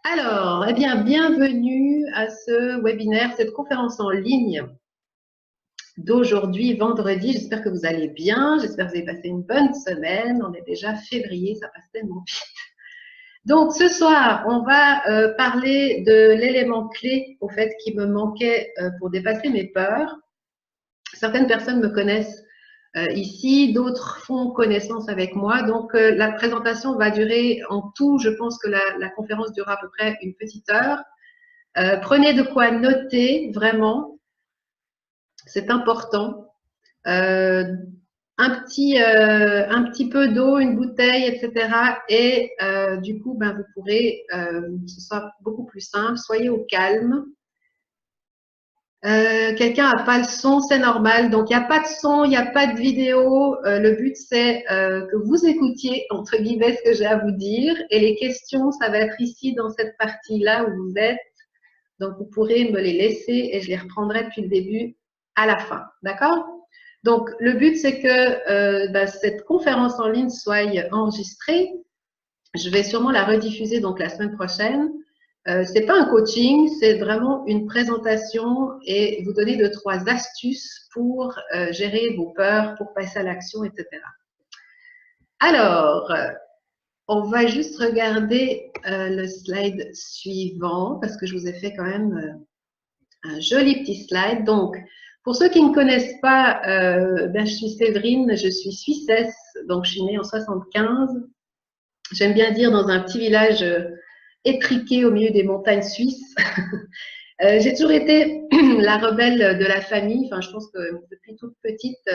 Alors, eh bien, bienvenue à ce webinaire, cette conférence en ligne d'aujourd'hui, vendredi. J'espère que vous allez bien, j'espère que vous avez passé une bonne semaine. On est déjà février, ça passe tellement vite. Donc, ce soir, on va parler de l'élément clé, au fait, qui me manquait pour dépasser mes peurs. Certaines personnes me connaissent ici, d'autres font connaissance avec moi. Donc, la présentation va durer en tout, je pense que la conférence durera à peu près une petite heure. Prenez de quoi noter, vraiment, c'est important. Un petit peu d'eau, une bouteille, etc. Et du coup, ben, vous pourrez, ce sera beaucoup plus simple. Soyez au calme. Quelqu'un n'a pas le son, c'est normal. Donc, il n'y a pas de son, il n'y a pas de vidéo. Le but, c'est que vous écoutiez, entre guillemets, ce que j'ai à vous dire. Et les questions, ça va être ici, dans cette partie-là où vous êtes. Donc, vous pourrez me les laisser et je les reprendrai depuis le début à la fin. D'accord? Donc, le but, c'est que cette conférence en ligne soit enregistrée. Je vais sûrement la rediffuser donc la semaine prochaine. C'est pas un coaching, c'est vraiment une présentation et vous donner 2-3 astuces pour gérer vos peurs, pour passer à l'action, etc. Alors, on va juste regarder le slide suivant parce que je vous ai fait quand même un joli petit slide. Donc, pour ceux qui ne connaissent pas, je suis Séverine, je suis suissesse, donc je suis née en 75. J'aime bien dire dans un petit village étriqué au milieu des montagnes suisses. J'ai toujours été la rebelle de la famille. Enfin, je pense que depuis toute petite,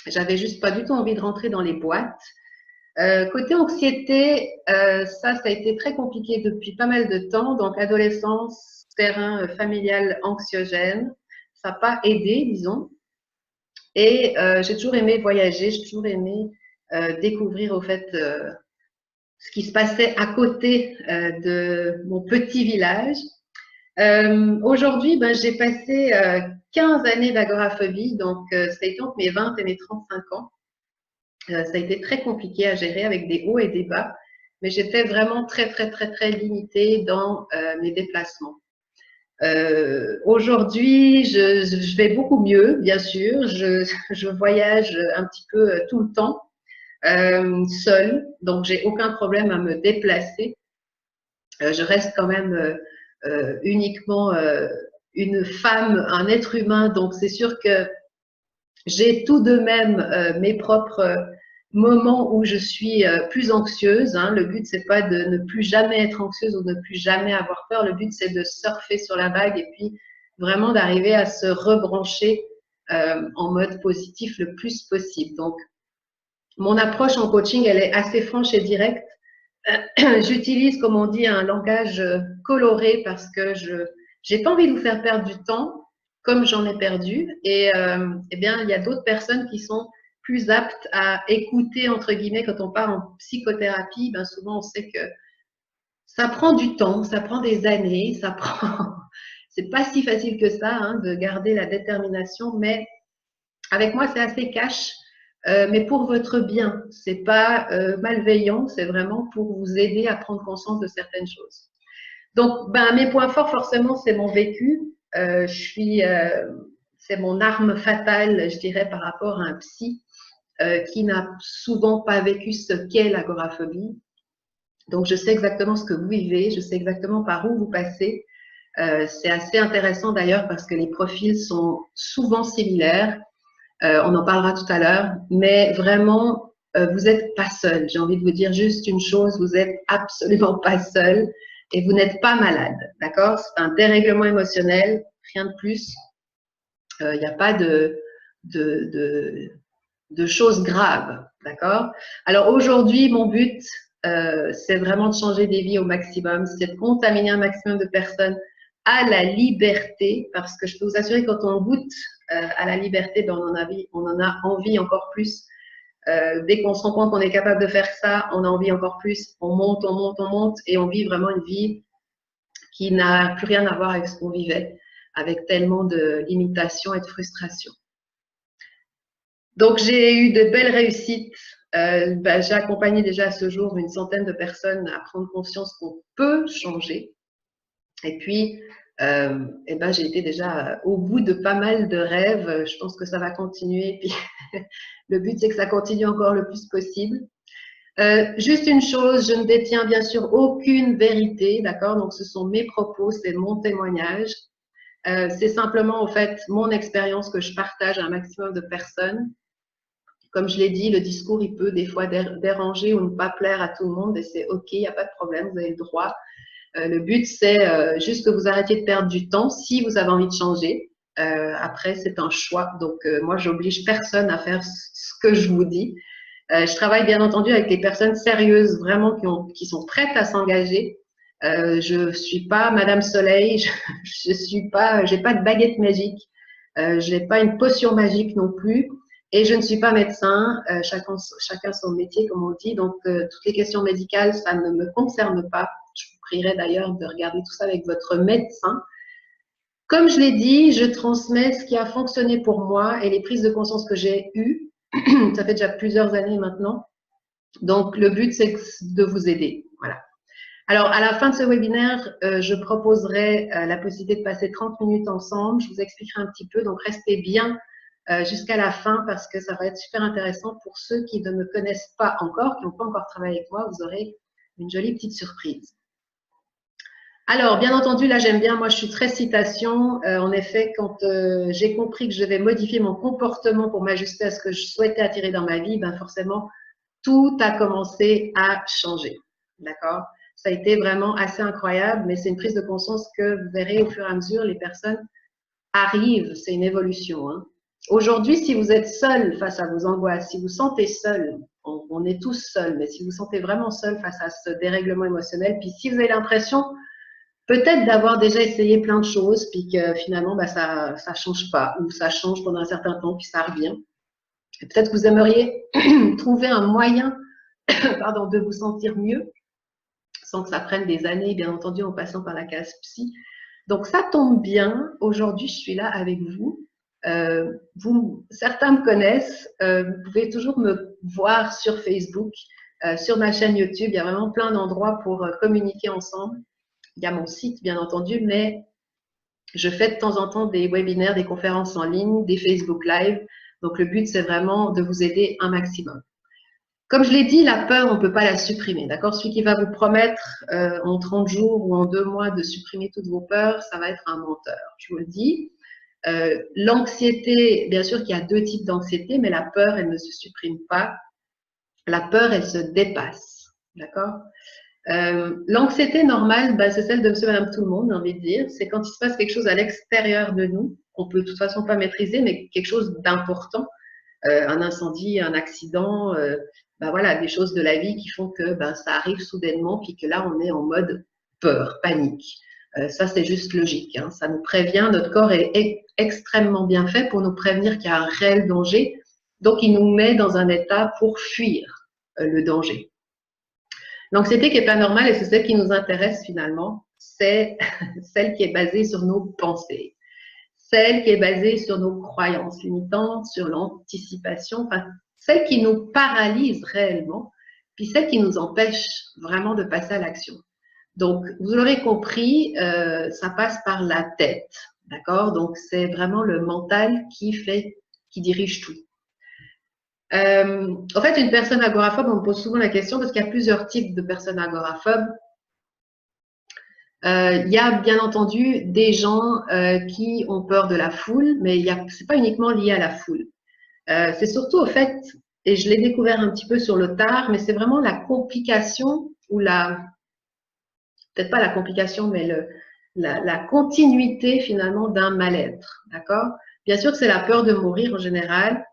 j'avais juste pas du tout envie de rentrer dans les boîtes. Côté anxiété, ça a été très compliqué depuis pas mal de temps. Donc, adolescence, terrain familial anxiogène, ça n'a pas aidé, disons. Et j'ai toujours aimé voyager, j'ai toujours aimé découvrir au fait ce qui se passait à côté de mon petit village. Aujourd'hui, j'ai passé 15 années d'agoraphobie, donc ça a été entre mes 20 et mes 35 ans. Ça a été très compliqué à gérer avec des hauts et des bas, mais j'étais vraiment très, très, très, très limitée dans mes déplacements. Aujourd'hui, je vais beaucoup mieux, bien sûr. Je voyage un petit peu tout le temps, seule, donc j'ai aucun problème à me déplacer. Je reste quand même uniquement une femme, un être humain, donc c'est sûr que j'ai tout de même mes propres moments où je suis plus anxieuse. Hein. Le but, c'est pas de ne plus jamais être anxieuse ou de ne plus jamais avoir peur. Le but, c'est de surfer sur la vague et puis vraiment d'arriver à se rebrancher en mode positif le plus possible. Donc, mon approche en coaching, elle est assez franche et directe. J'utilise, comme on dit, un langage coloré parce que je n'ai pas envie de vous faire perdre du temps comme j'en ai perdu. Et eh bien, il y a d'autres personnes qui sont plus aptes à écouter, entre guillemets, quand on part en psychothérapie. Ben souvent, on sait que ça prend du temps, ça prend des années, ça prend. C'est pas si facile que ça hein, de garder la détermination, mais avec moi, c'est assez cash. Mais pour votre bien, c'est pas malveillant, c'est vraiment pour vous aider à prendre conscience de certaines choses. Donc, mes points forts, forcément, c'est mon vécu. C'est mon arme fatale, je dirais, par rapport à un psy qui n'a souvent pas vécu ce qu'est l'agoraphobie. Donc, je sais exactement ce que vous vivez, je sais exactement par où vous passez. C'est assez intéressant d'ailleurs parce que les profils sont souvent similaires. On en parlera tout à l'heure, mais vraiment, vous n'êtes pas seul. J'ai envie de vous dire juste une chose, vous n'êtes absolument pas seul et vous n'êtes pas malade, d'accord? C'est un dérèglement émotionnel, rien de plus. Il n'y a pas de choses graves, d'accord? Alors aujourd'hui, mon but, c'est vraiment de changer des vies au maximum, c'est de contaminer un maximum de personnes à la liberté, parce que je peux vous assurer que quand on goûte à la liberté, on en a envie encore plus. Dès qu'on se rend compte qu'on est capable de faire ça, on a envie encore plus. On monte, on monte, on monte, et on vit vraiment une vie qui n'a plus rien à voir avec ce qu'on vivait, avec tellement de limitations et de frustrations. Donc, j'ai eu de belles réussites J'ai accompagné déjà à ce jour une centaine de personnes à prendre conscience qu'on peut changer. Et puis, j'ai été déjà au bout de pas mal de rêves. Je pense que ça va continuer. Puis, le but, c'est que ça continue encore le plus possible. Juste une chose, je ne détiens bien sûr aucune vérité, d'accord? Donc, ce sont mes propos, c'est mon témoignage. C'est simplement, en fait, mon expérience que je partage à un maximum de personnes. Comme je l'ai dit, le discours, il peut des fois déranger ou ne pas plaire à tout le monde et c'est OK, il n'y a pas de problème, vous avez le droit. Le but, c'est juste que vous arrêtiez de perdre du temps si vous avez envie de changer. Après, c'est un choix. Donc, moi, j'oblige personne à faire ce que je vous dis. Je travaille bien entendu avec des personnes sérieuses, vraiment qui sont prêtes à s'engager. Je suis pas Madame Soleil, je suis pas, j'ai pas de baguette magique, j'ai pas une potion magique non plus, et je ne suis pas médecin. Chacun son métier, comme on dit. Donc, toutes les questions médicales, ça ne me concerne pas. Je vous prierai d'ailleurs de regarder tout ça avec votre médecin. Comme je l'ai dit, je transmets ce qui a fonctionné pour moi et les prises de conscience que j'ai eues. Ça fait déjà plusieurs années maintenant. Donc, le but, c'est de vous aider. Voilà. Alors, à la fin de ce webinaire, je proposerai la possibilité de passer 30 minutes ensemble. Je vous expliquerai un petit peu. Donc, restez bien jusqu'à la fin parce que ça va être super intéressant pour ceux qui ne me connaissent pas encore, qui n'ont pas encore travaillé avec moi. Vous aurez une jolie petite surprise. Alors, bien entendu, là, j'aime bien. Moi, je suis très citation. En effet, quand j'ai compris que je devais modifier mon comportement pour m'ajuster à ce que je souhaitais attirer dans ma vie, ben forcément, tout a commencé à changer. D'accord? Ça a été vraiment assez incroyable, mais c'est une prise de conscience que vous verrez au fur et à mesure, les personnes arrivent. C'est une évolution. Hein. Aujourd'hui, si vous êtes seul face à vos angoisses, si vous sentez seul, on est tous seuls, mais si vous sentez vraiment seul face à ce dérèglement émotionnel, puis si vous avez l'impression peut-être d'avoir déjà essayé plein de choses, puis que finalement, ça change pas, ou ça change pendant un certain temps, puis ça revient. Peut-être que vous aimeriez trouver un moyen pardon, de vous sentir mieux, sans que ça prenne des années, bien entendu, en passant par la case psy. Donc, ça tombe bien. Aujourd'hui, je suis là avec vous. Certains me connaissent. Vous pouvez toujours me voir sur Facebook, sur ma chaîne YouTube. Il y a vraiment plein d'endroits pour communiquer ensemble. Il y a mon site, bien entendu, mais je fais de temps en temps des webinaires, des conférences en ligne, des Facebook Live. Donc, le but, c'est vraiment de vous aider un maximum. Comme je l'ai dit, la peur, on ne peut pas la supprimer. D'accord? Celui qui va vous promettre en 30 jours ou en 2 mois de supprimer toutes vos peurs, ça va être un menteur. Je vous le dis. L'anxiété, bien sûr qu'il y a 2 types d'anxiété, mais la peur, elle ne se supprime pas. La peur, elle se dépasse. D'accord? L'anxiété normale, c'est celle de monsieur, madame, tout le monde, j'ai envie de dire. C'est quand il se passe quelque chose à l'extérieur de nous, qu'on peut de toute façon pas maîtriser, mais quelque chose d'important, un incendie, un accident, voilà, des choses de la vie qui font que ça arrive soudainement, puis que là, on est en mode peur, panique. Ça, c'est juste logique. Hein. Ça nous prévient, notre corps est extrêmement bien fait pour nous prévenir qu'il y a un réel danger. Donc, il nous met dans un état pour fuir le danger. L'anxiété qui n'est pas normale, et c'est celle qui nous intéresse finalement, c'est celle qui est basée sur nos pensées, celle qui est basée sur nos croyances limitantes, sur l'anticipation, enfin, celle qui nous paralyse réellement, puis celle qui nous empêche vraiment de passer à l'action. Donc, vous l'aurez compris, ça passe par la tête, d'accord? Donc, c'est vraiment le mental qui dirige tout. En fait, une personne agoraphobe, on me pose souvent la question parce qu'il y a plusieurs types de personnes agoraphobes. Il y a bien entendu des gens qui ont peur de la foule, mais ce n'est pas uniquement lié à la foule. C'est surtout au fait, et je l'ai découvert un petit peu sur le tard, mais c'est vraiment la complication ou peut-être pas la complication, mais la continuité finalement d'un mal-être. D'accord? Bien sûr que c'est la peur de mourir en général.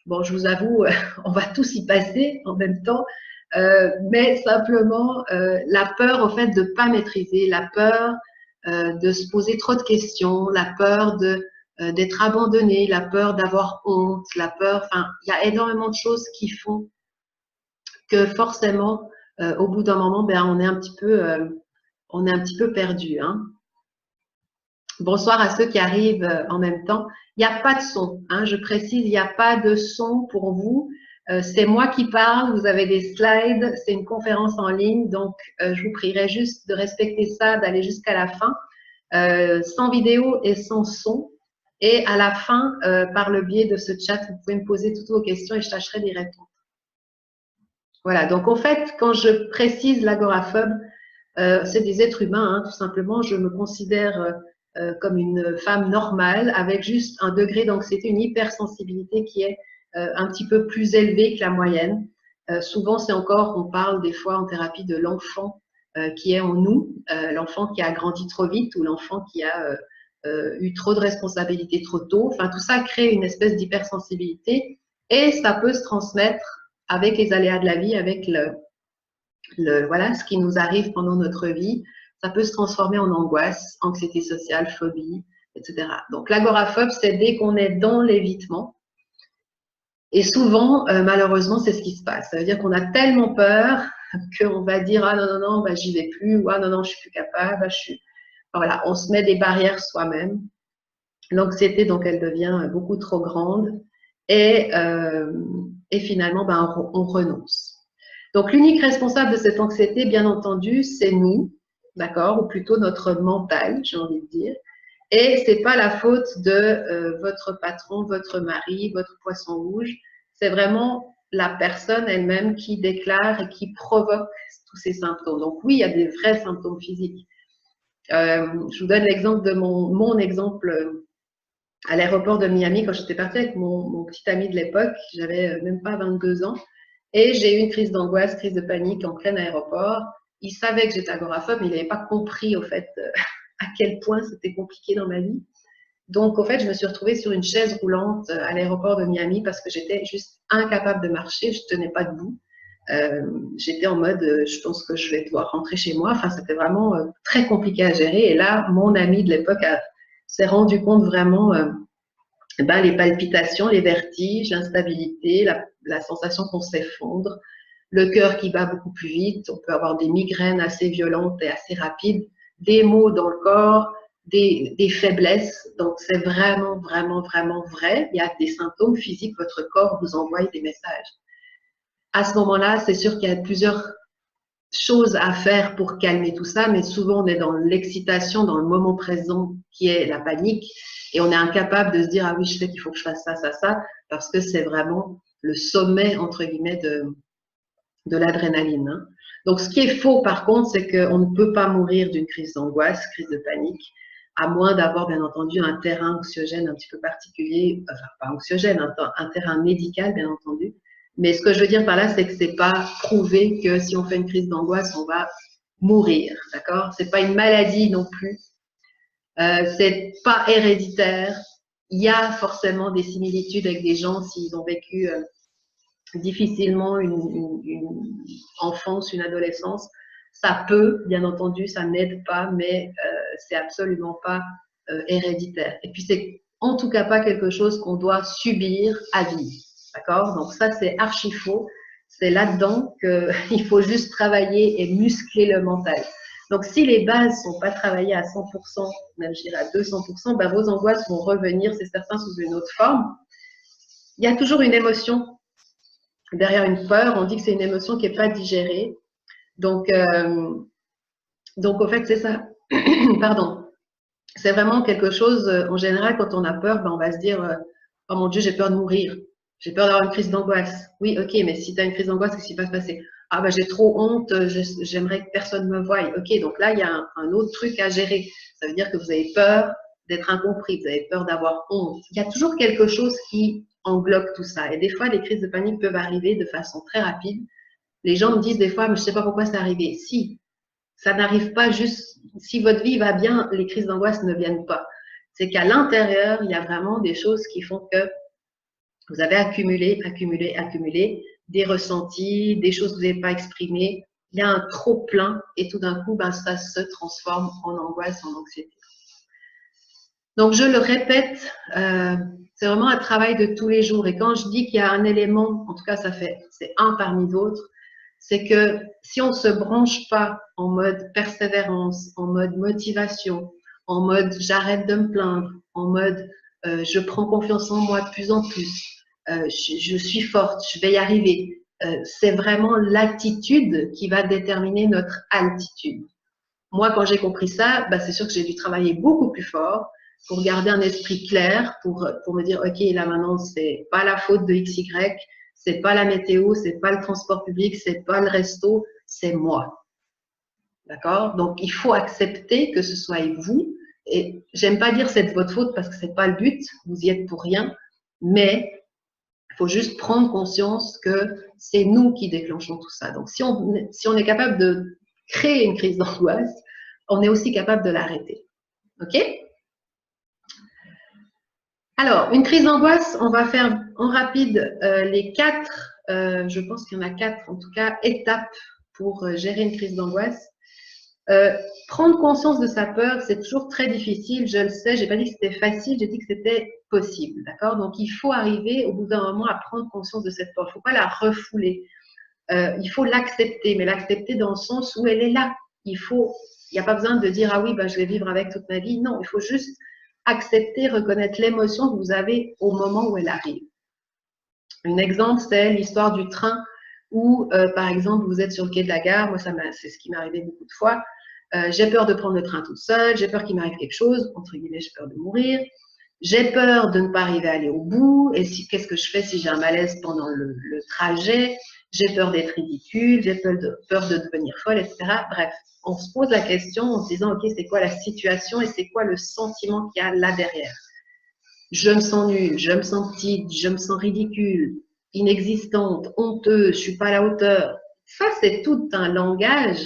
Bon, je vous avoue, on va tous y passer en même temps, mais simplement la peur au fait de ne pas maîtriser, la peur de se poser trop de questions, la peur d'être abandonné, la peur d'avoir honte, la peur, enfin, il y a énormément de choses qui font que forcément, au bout d'un moment, on est un petit peu perdu. Hein. Bonsoir à ceux qui arrivent en même temps. Il n'y a pas de son, hein, je précise, il n'y a pas de son pour vous. C'est moi qui parle, vous avez des slides, c'est une conférence en ligne, donc je vous prierai juste de respecter ça, d'aller jusqu'à la fin, sans vidéo et sans son. Et à la fin, par le biais de ce chat, vous pouvez me poser toutes vos questions et je tâcherai d'y répondre. Voilà, donc en fait, quand je précise l'agoraphobe, c'est des êtres humains, hein, tout simplement. Je me considère comme une femme normale avec juste un degré d'anxiété, une hypersensibilité qui est un petit peu plus élevée que la moyenne. Souvent, c'est encore, on parle des fois en thérapie de l'enfant qui est en nous, l'enfant qui a grandi trop vite ou l'enfant qui a eu trop de responsabilités trop tôt. Enfin, tout ça crée une espèce d'hypersensibilité et ça peut se transmettre avec les aléas de la vie, avec voilà, ce qui nous arrive pendant notre vie. Ça peut se transformer en angoisse, anxiété sociale, phobie, etc. Donc, l'agoraphobe, c'est dès qu'on est dans l'évitement. Et souvent, malheureusement, c'est ce qui se passe. Ça veut dire qu'on a tellement peur qu'on va dire « Ah non, non, non, bah, j'y vais plus » ou « Ah non, non, je suis plus capable. Bah, Voilà, on se met des barrières soi-même. L'anxiété, donc, elle devient beaucoup trop grande et finalement, ben, on renonce. Donc, l'unique responsable de cette anxiété, bien entendu, c'est nous, d'accord, ou plutôt notre mental, j'ai envie de dire. Et c'est pas la faute de votre patron, votre mari, votre poisson rouge. C'est vraiment la personne elle-même qui déclare et qui provoque tous ces symptômes. Donc oui, il y a des vrais symptômes physiques. Je vous donne l'exemple de mon exemple à l'aéroport de Miami quand j'étais partie avec mon petit ami de l'époque. J'avais même pas 22 ans. Et j'ai eu une crise d'angoisse, crise de panique en plein aéroport. Il savait que j'étais agoraphobe, mais il n'avait pas compris au fait à quel point c'était compliqué dans ma vie. Donc, au fait, je me suis retrouvée sur une chaise roulante à l'aéroport de Miami parce que j'étais juste incapable de marcher, je ne tenais pas debout. J'étais en mode, je pense que je vais devoir rentrer chez moi. Enfin, c'était vraiment très compliqué à gérer. Et là, mon ami de l'époque s'est rendu compte vraiment les palpitations, les vertiges, l'instabilité, la sensation qu'on s'effondre, le cœur qui bat beaucoup plus vite, on peut avoir des migraines assez violentes et assez rapides, des maux dans le corps, des faiblesses. Donc, c'est vraiment, vraiment, vraiment vrai. Il y a des symptômes physiques, votre corps vous envoie des messages. À ce moment-là, c'est sûr qu'il y a plusieurs choses à faire pour calmer tout ça, mais souvent on est dans l'excitation, dans le moment présent qui est la panique, et on est incapable de se dire « Ah oui, je sais qu'il faut que je fasse ça, ça, ça », parce que c'est vraiment le sommet, entre guillemets, de l'adrénaline. Hein. Donc, ce qui est faux, par contre, c'est qu'on ne peut pas mourir d'une crise d'angoisse, crise de panique, à moins d'avoir, bien entendu, un terrain anxiogène un petit peu particulier, enfin, pas anxiogène, un terrain médical, bien entendu. Mais ce que je veux dire par là, c'est que c'est pas prouvé que si on fait une crise d'angoisse, on va mourir, d'accord? C'est pas une maladie non plus. C'est pas héréditaire. Il y a forcément des similitudes avec des gens s'ils ont vécu difficilement une enfance, une adolescence. Ça peut, bien entendu, ça n'aide pas, mais c'est absolument pas héréditaire. Et puis, c'est en tout cas pas quelque chose qu'on doit subir à vie. D'accord? Donc, ça, c'est archi faux. C'est là-dedans qu'il faut juste travailler et muscler le mental. Donc, si les bases sont pas travaillées à 100%, même je dirais à 200%, ben, vos angoisses vont revenir, c'est certain, sous une autre forme. Il y a toujours une émotion derrière une peur, on dit que c'est une émotion qui n'est pas digérée. Donc, au fait, c'est ça. Pardon. C'est vraiment quelque chose, en général, quand on a peur, ben, on va se dire oh mon Dieu, j'ai peur de mourir. J'ai peur d'avoir une crise d'angoisse. Oui, ok, mais si tu as une crise d'angoisse, qu'est-ce qui va se passer? Ah, ben, j'ai trop honte, j'aimerais que personne me voie. Ok, donc là, il y a un autre truc à gérer. Ça veut dire que vous avez peur d'être incompris, vous avez peur d'avoir honte. Il y a toujours quelque chose qui englobe tout ça. Et des fois, les crises de panique peuvent arriver de façon très rapide. Les gens me disent des fois, mais je ne sais pas pourquoi c'est arrivé. Si, ça n'arrive pas juste, si votre vie va bien, les crises d'angoisse ne viennent pas. C'est qu'à l'intérieur, il y a vraiment des choses qui font que vous avez accumulé des ressentis, des choses que vous n'avez pas exprimées. Il y a un trop plein et tout d'un coup, ben, ça se transforme en angoisse, en anxiété. Donc, je le répète, c'est vraiment un travail de tous les jours. Et quand je dis qu'il y a un élément, en tout cas, c'est un parmi d'autres, c'est que si on ne se branche pas en mode persévérance, en mode motivation, en mode j'arrête de me plaindre, en mode je prends confiance en moi de plus en plus, je suis forte, je vais y arriver. C'est vraiment l'attitude qui va déterminer notre altitude. Moi, quand j'ai compris ça, bah, c'est sûr que j'ai dû travailler beaucoup plus fort pour garder un esprit clair, pour me dire, OK, là maintenant, c'est pas la faute de XY, c'est pas la météo, c'est pas le transport public, c'est pas le resto, c'est moi. D'accord? Donc, il faut accepter que ce soit vous. Et j'aime pas dire c'est de votre faute parce que c'est pas le but, vous y êtes pour rien, mais il faut juste prendre conscience que c'est nous qui déclenchons tout ça. Donc, si on est capable de créer une crise d'angoisse, on est aussi capable de l'arrêter. OK? Alors, une crise d'angoisse, on va faire en rapide les 4, je pense qu'il y en a 4 en tout cas, étapes pour gérer une crise d'angoisse. Prendre conscience de sa peur, c'est toujours très difficile, je le sais, j'ai pas dit que c'était facile, j'ai dit que c'était possible, d'accord? Donc, il faut arriver au bout d'un moment à prendre conscience de cette peur, il ne faut pas la refouler, il faut l'accepter, mais l'accepter dans le sens où elle est là. Il n'y a pas besoin de dire, ah oui, ben, je vais vivre avec toute ma vie, non, il faut juste accepter, reconnaître l'émotion que vous avez au moment où elle arrive. Un exemple, c'est l'histoire du train où, par exemple, vous êtes sur le quai de la gare, moi c'est ce qui m'est arrivé beaucoup de fois, j'ai peur de prendre le train toute seule, j'ai peur qu'il m'arrive quelque chose, entre guillemets, j'ai peur de mourir, j'ai peur de ne pas arriver à aller au bout, et qu'est-ce que je fais si j'ai un malaise pendant le trajet, j'ai peur d'être ridicule, j'ai peur de devenir folle, etc. Bref, on se pose la question en se disant, ok, c'est quoi la situation et c'est quoi le sentiment qu'il y a là derrière? Je me sens nulle, je me sens petite, je me sens ridicule, inexistante, honteuse, je suis pas à la hauteur. Ça, c'est tout un langage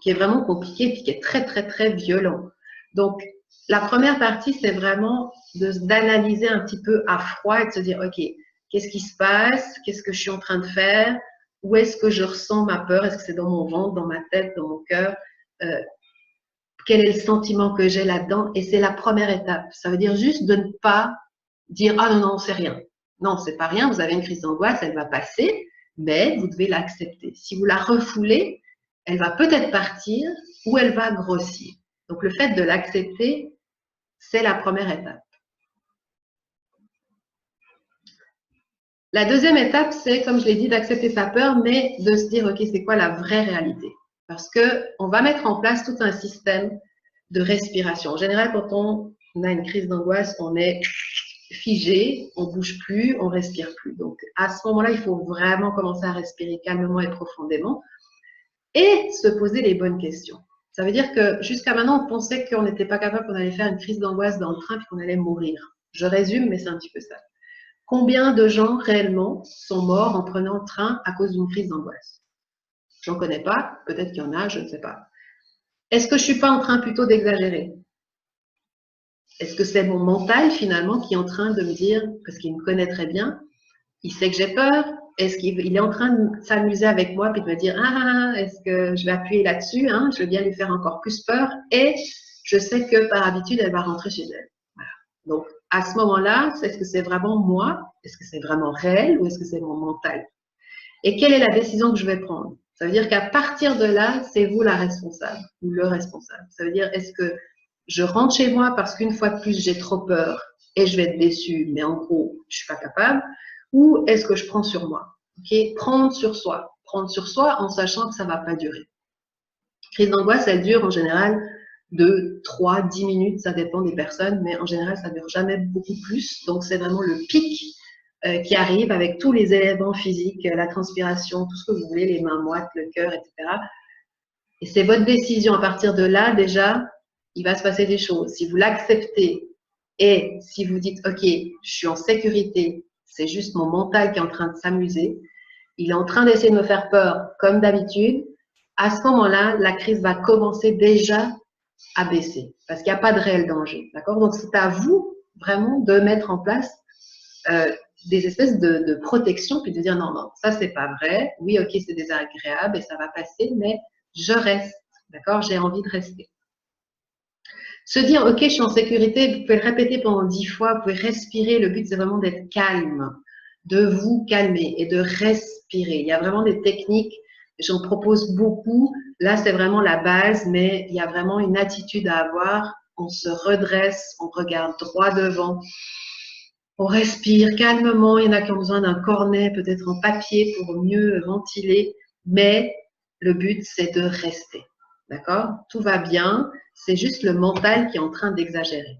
qui est vraiment compliqué et qui est très, très, très violent. Donc, la première partie, c'est vraiment d'analyser un petit peu à froid et de se dire, OK, qu'est-ce qui se passe? Qu'est-ce que je suis en train de faire? Où est-ce que je ressens ma peur? Est-ce que c'est dans mon ventre, dans ma tête, dans mon cœur? Quel est le sentiment que j'ai là-dedans? Et c'est la première étape. Ça veut dire juste de ne pas dire, ah non, non, c'est rien. Non, c'est pas rien. Vous avez une crise d'angoisse, elle va passer, mais vous devez l'accepter. Si vous la refoulez, elle va peut-être partir ou elle va grossir. Donc, le fait de l'accepter, c'est la première étape. La deuxième étape, c'est, comme je l'ai dit, d'accepter sa peur, mais de se dire, OK, c'est quoi la vraie réalité? Parce qu'on va mettre en place tout un système de respiration. En général, quand on a une crise d'angoisse, on est figé, on bouge plus, on respire plus. Donc, à ce moment-là, il faut vraiment commencer à respirer calmement et profondément et se poser les bonnes questions. Ça veut dire que jusqu'à maintenant, on pensait qu'on n'était pas capable, qu'on allait faire une crise d'angoisse dans le train et qu'on allait mourir. Je résume, mais c'est un petit peu ça. Combien de gens réellement sont morts en prenant le train à cause d'une crise d'angoisse? J'en connais pas, peut-être qu'il y en a, je ne sais pas. Est-ce que je suis pas en train plutôt d'exagérer? Est-ce que c'est mon mental finalement qui est en train de me dire, parce qu'il me connaît très bien, il sait que j'ai peur, est-ce qu'il est en train de s'amuser avec moi puis de me dire, ah, est-ce que je vais appuyer là-dessus, hein, je vais bien lui faire encore plus peur et je sais que par habitude, elle va rentrer chez elle. Voilà. Donc, à ce moment-là, est-ce que c'est vraiment moi? Est-ce que c'est vraiment réel ou est-ce que c'est mon mental? Et quelle est la décision que je vais prendre? Ça veut dire qu'à partir de là, c'est vous la responsable ou le responsable. Ça veut dire, est-ce que je rentre chez moi parce qu'une fois de plus, j'ai trop peur et je vais être déçue, mais en gros, je suis pas capable, ou est-ce que je prends sur moi? Okay? Prendre sur soi en sachant que ça va pas durer. Crise d'angoisse, elle dure en général de 3, 10 minutes, ça dépend des personnes, mais en général, ça dure jamais beaucoup plus. Donc, c'est vraiment le pic qui arrive avec tous les éléments physiques, la transpiration, tout ce que vous voulez, les mains moites, le cœur, etc. Et c'est votre décision. À partir de là, déjà, il va se passer des choses. Si vous l'acceptez et si vous dites, OK, je suis en sécurité, c'est juste mon mental qui est en train de s'amuser, il est en train d'essayer de me faire peur comme d'habitude, à ce moment-là, la crise va commencer déjà à baisser parce qu'il n'y a pas de réel danger. D'accord? Donc, c'est à vous vraiment de mettre en place des espèces de protection puis de dire non, non, ça, c'est pas vrai. Oui, OK, c'est désagréable et ça va passer, mais je reste. D'accord? J'ai envie de rester. Se dire, OK, je suis en sécurité, vous pouvez le répéter pendant 10 fois, vous pouvez respirer. Le but, c'est vraiment d'être calme, de vous calmer et de respirer. Il y a vraiment des techniques, j'en propose beaucoup. Là, c'est vraiment la base, mais il y a vraiment une attitude à avoir. On se redresse, on regarde droit devant, On respire calmement. Il y en a qui ont besoin d'un cornet, peut-être en papier pour mieux ventiler. Mais le but, c'est de rester. D'accord? Tout va bien. C'est juste le mental qui est en train d'exagérer.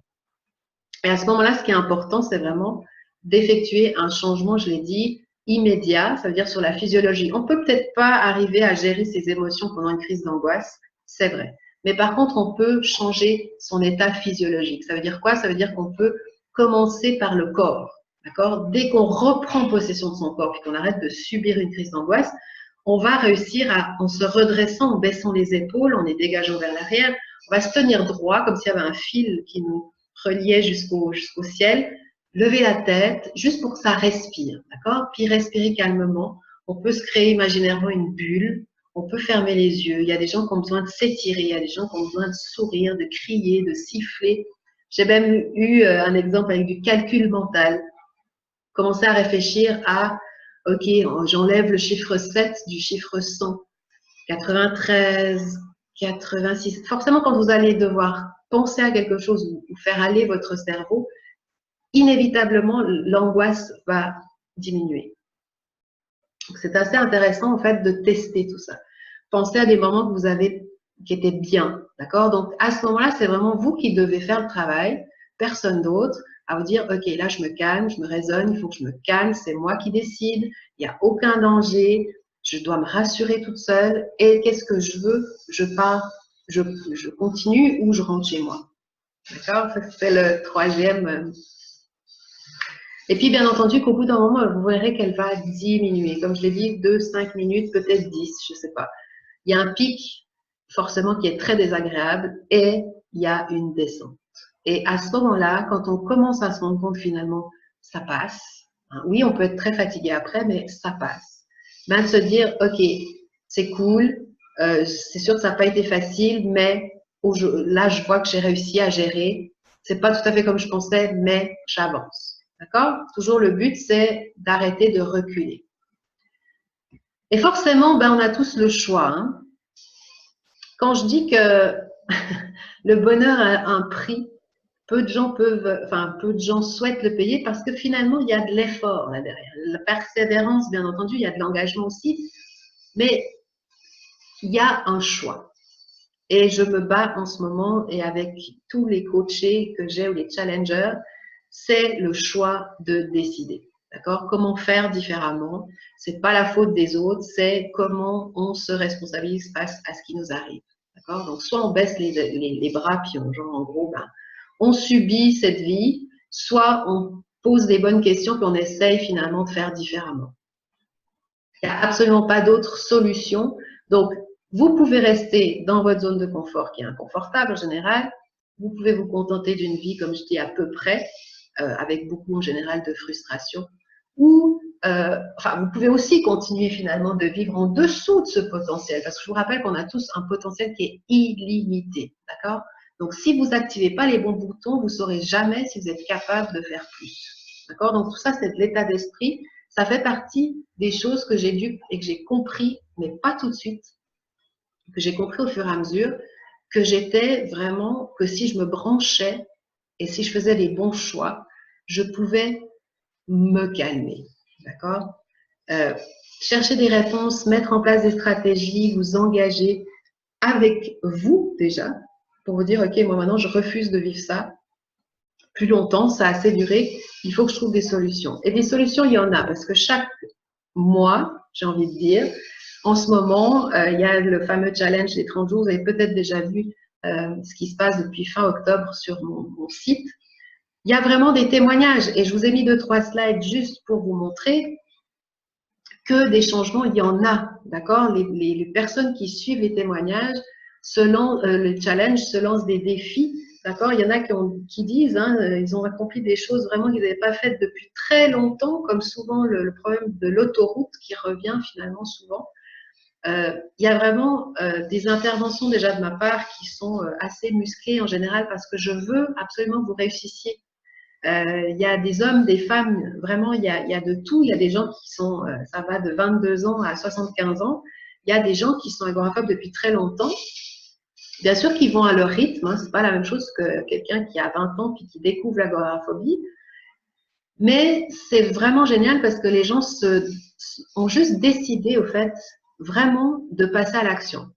Et à ce moment-là, ce qui est important, c'est vraiment d'effectuer un changement, je l'ai dit, immédiat, ça veut dire sur la physiologie. On peut peut-être pas arriver à gérer ses émotions pendant une crise d'angoisse, c'est vrai. Mais par contre, on peut changer son état physiologique. Ça veut dire quoi? Ça veut dire qu'on peut commencer par le corps. D'accord? Dès qu'on reprend possession de son corps et qu'on arrête de subir une crise d'angoisse, on va réussir en se redressant, en baissant les épaules, en les dégageant vers l'arrière, on va se tenir droit comme s'il y avait un fil qui nous reliait jusqu'au ciel, lever la tête juste pour que ça respire, d'accord? Puis respirer calmement. On peut se créer imaginairement une bulle, on peut fermer les yeux. Il y a des gens qui ont besoin de s'étirer, il y a des gens qui ont besoin de sourire, de crier, de siffler. J'ai même eu un exemple avec du calcul mental. Commencer à réfléchir à, ok, j'enlève le chiffre 7 du chiffre 100, 93, 86. Forcément, quand vous allez devoir penser à quelque chose ou faire aller votre cerveau, inévitablement, l'angoisse va diminuer. C'est assez intéressant, en fait, de tester tout ça. Pensez à des moments que vous avez qui étaient bien, d'accord? Donc, à ce moment-là, c'est vraiment vous qui devez faire le travail, personne d'autre, à vous dire, OK, là, je me calme, je me raisonne, il faut que je me calme, c'est moi qui décide, il n'y a aucun danger, je dois me rassurer toute seule, et qu'est-ce que je veux? Je pars, je continue ou je rentre chez moi. D'accord? Ça, c'est le troisième. Et puis, bien entendu, qu'au bout d'un moment, vous verrez qu'elle va diminuer. Comme je l'ai dit, 2, 5 minutes, peut-être 10, je ne sais pas. Il y a un pic, forcément, qui est très désagréable et il y a une descente. Et à ce moment-là, quand on commence à se rendre compte, finalement, ça passe. Oui, on peut être très fatigué après, mais ça passe. Ben, de se dire, OK, c'est cool, c'est sûr que ça n'a pas été facile, mais là, je vois que j'ai réussi à gérer. C'est pas tout à fait comme je pensais, mais j'avance. D'accord? Toujours le but, c'est d'arrêter de reculer. Et forcément, ben, on a tous le choix. Hein. Quand je dis que le bonheur a un prix, peu de gens souhaitent le payer parce que finalement, il y a de l'effort là derrière. La persévérance, bien entendu, il y a de l'engagement aussi, mais il y a un choix. Et je me bats en ce moment et avec tous les coachés que j'ai ou les challengers, c'est le choix de décider. D'accord? Comment faire différemment? C'est pas la faute des autres, c'est comment on se responsabilise face à ce qui nous arrive. D'accord? Donc, soit on baisse les bras, puis genre, en gros, ben, on subit cette vie, soit on pose des bonnes questions, puis on essaye finalement de faire différemment. Il n'y a absolument pas d'autre solution. Donc, vous pouvez rester dans votre zone de confort qui est inconfortable en général. Vous pouvez vous contenter d'une vie, comme je dis, à peu près, avec beaucoup en général de frustration. Ou, vous pouvez aussi continuer finalement de vivre en dessous de ce potentiel. Parce que je vous rappelle qu'on a tous un potentiel qui est illimité. D'accord? Donc, si vous n'activez pas les bons boutons, vous ne saurez jamais si vous êtes capable de faire plus. D'accord? Donc, tout ça, c'est de l'état d'esprit. Ça fait partie des choses que j'ai dû et que j'ai compris, mais pas tout de suite, que j'ai compris au fur et à mesure, que j'étais vraiment, que si je me branchais et si je faisais les bons choix, je pouvais me calmer. D'accord? Chercher des réponses, mettre en place des stratégies, vous engager avec vous déjà, pour vous dire, OK, moi maintenant, je refuse de vivre ça plus longtemps, ça a assez duré, il faut que je trouve des solutions. Et des solutions, il y en a, parce que chaque mois, j'ai envie de dire, en ce moment, il y a le fameux challenge des 30 jours, vous avez peut-être déjà vu ce qui se passe depuis fin octobre sur mon site. Il y a vraiment des témoignages, et je vous ai mis 2-3 slides juste pour vous montrer que des changements, il y en a, d'accord? Les personnes qui suivent les témoignages, le challenge se lancent des défis. D'accord? Il y en a qui disent, hein, ils ont accompli des choses vraiment qu'ils n'avaient pas faites depuis très longtemps, comme souvent le problème de l'autoroute qui revient finalement souvent. Il y a vraiment des interventions déjà de ma part qui sont assez musclées en général parce que je veux absolument que vous réussissiez. Il y a des hommes, des femmes, vraiment, il y a de tout. Il y a des gens qui sont, ça va de 22 ans à 75 ans. Il y a des gens qui sont agoraphobes depuis très longtemps. Bien sûr qu'ils vont à leur rythme, hein, c'est pas la même chose que quelqu'un qui a 20 ans puis qui découvre l'agoraphobie. Mais c'est vraiment génial parce que les gens ont juste décidé, au fait, vraiment de passer à l'action.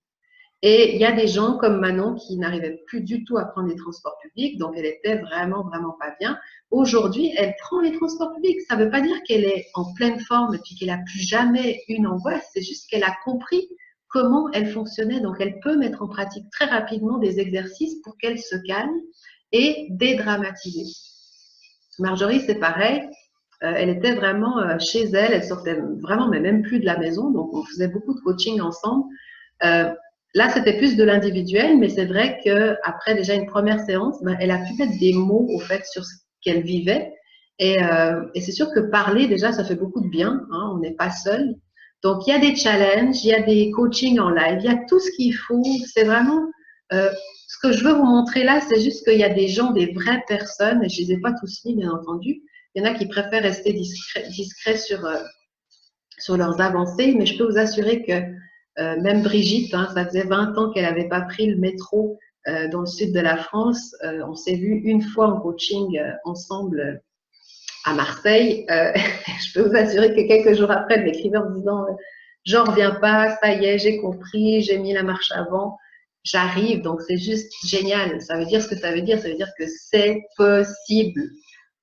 Et il y a des gens comme Manon qui n'arrivaient plus du tout à prendre les transports publics, donc elle était vraiment, vraiment pas bien. Aujourd'hui, elle prend les transports publics. Ça ne veut pas dire qu'elle est en pleine forme et puis qu'elle n'a plus jamais une angoisse, c'est juste qu'elle a compris comment elle fonctionnait. Donc, elle peut mettre en pratique très rapidement des exercices pour qu'elle se calme et dédramatiser. Marjorie, c'est pareil. Elle était vraiment chez elle, elle sortait vraiment, mais même plus de la maison, donc on faisait beaucoup de coaching ensemble. Là, c'était plus de l'individuel, mais c'est vrai qu'après déjà une première séance, ben, elle a pu mettre des mots au fait sur ce qu'elle vivait. Et c'est sûr que parler, déjà, ça fait beaucoup de bien. Hein, on n'est pas seul. Donc, il y a des challenges, il y a des coachings en live, il y a tout ce qu'il faut. C'est vraiment ce que je veux vous montrer là, c'est juste qu'il y a des gens, des vraies personnes, et je ne les ai pas tous mis, bien entendu. Il y en a qui préfèrent rester discrets sur leurs avancées, mais je peux vous assurer que même Brigitte, hein, ça faisait 20 ans qu'elle n'avait pas pris le métro dans le sud de la France. On s'est vu une fois en coaching ensemble à Marseille. Je peux vous assurer que quelques jours après, elle m'écrivait en me disant j'en reviens pas, ça y est, j'ai compris, j'ai mis la marche avant, j'arrive. Donc c'est juste génial. Ça veut dire ce que ça veut dire. Ça veut dire que c'est possible.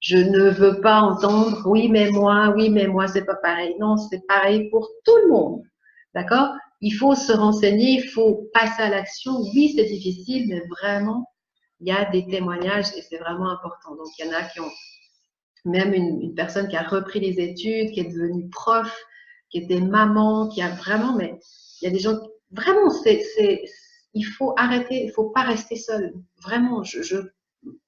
Je ne veux pas entendre oui mais moi c'est pas pareil. Non, c'est pareil pour tout le monde. D'accord? Il faut se renseigner, il faut passer à l'action. Oui, c'est difficile, mais vraiment, il y a des témoignages et c'est vraiment important. Donc, il y en a qui ont même une personne qui a repris les études, qui est devenue prof, qui était maman, qui a vraiment, mais il y a des gens, vraiment, il faut arrêter, il ne faut pas rester seul. Vraiment,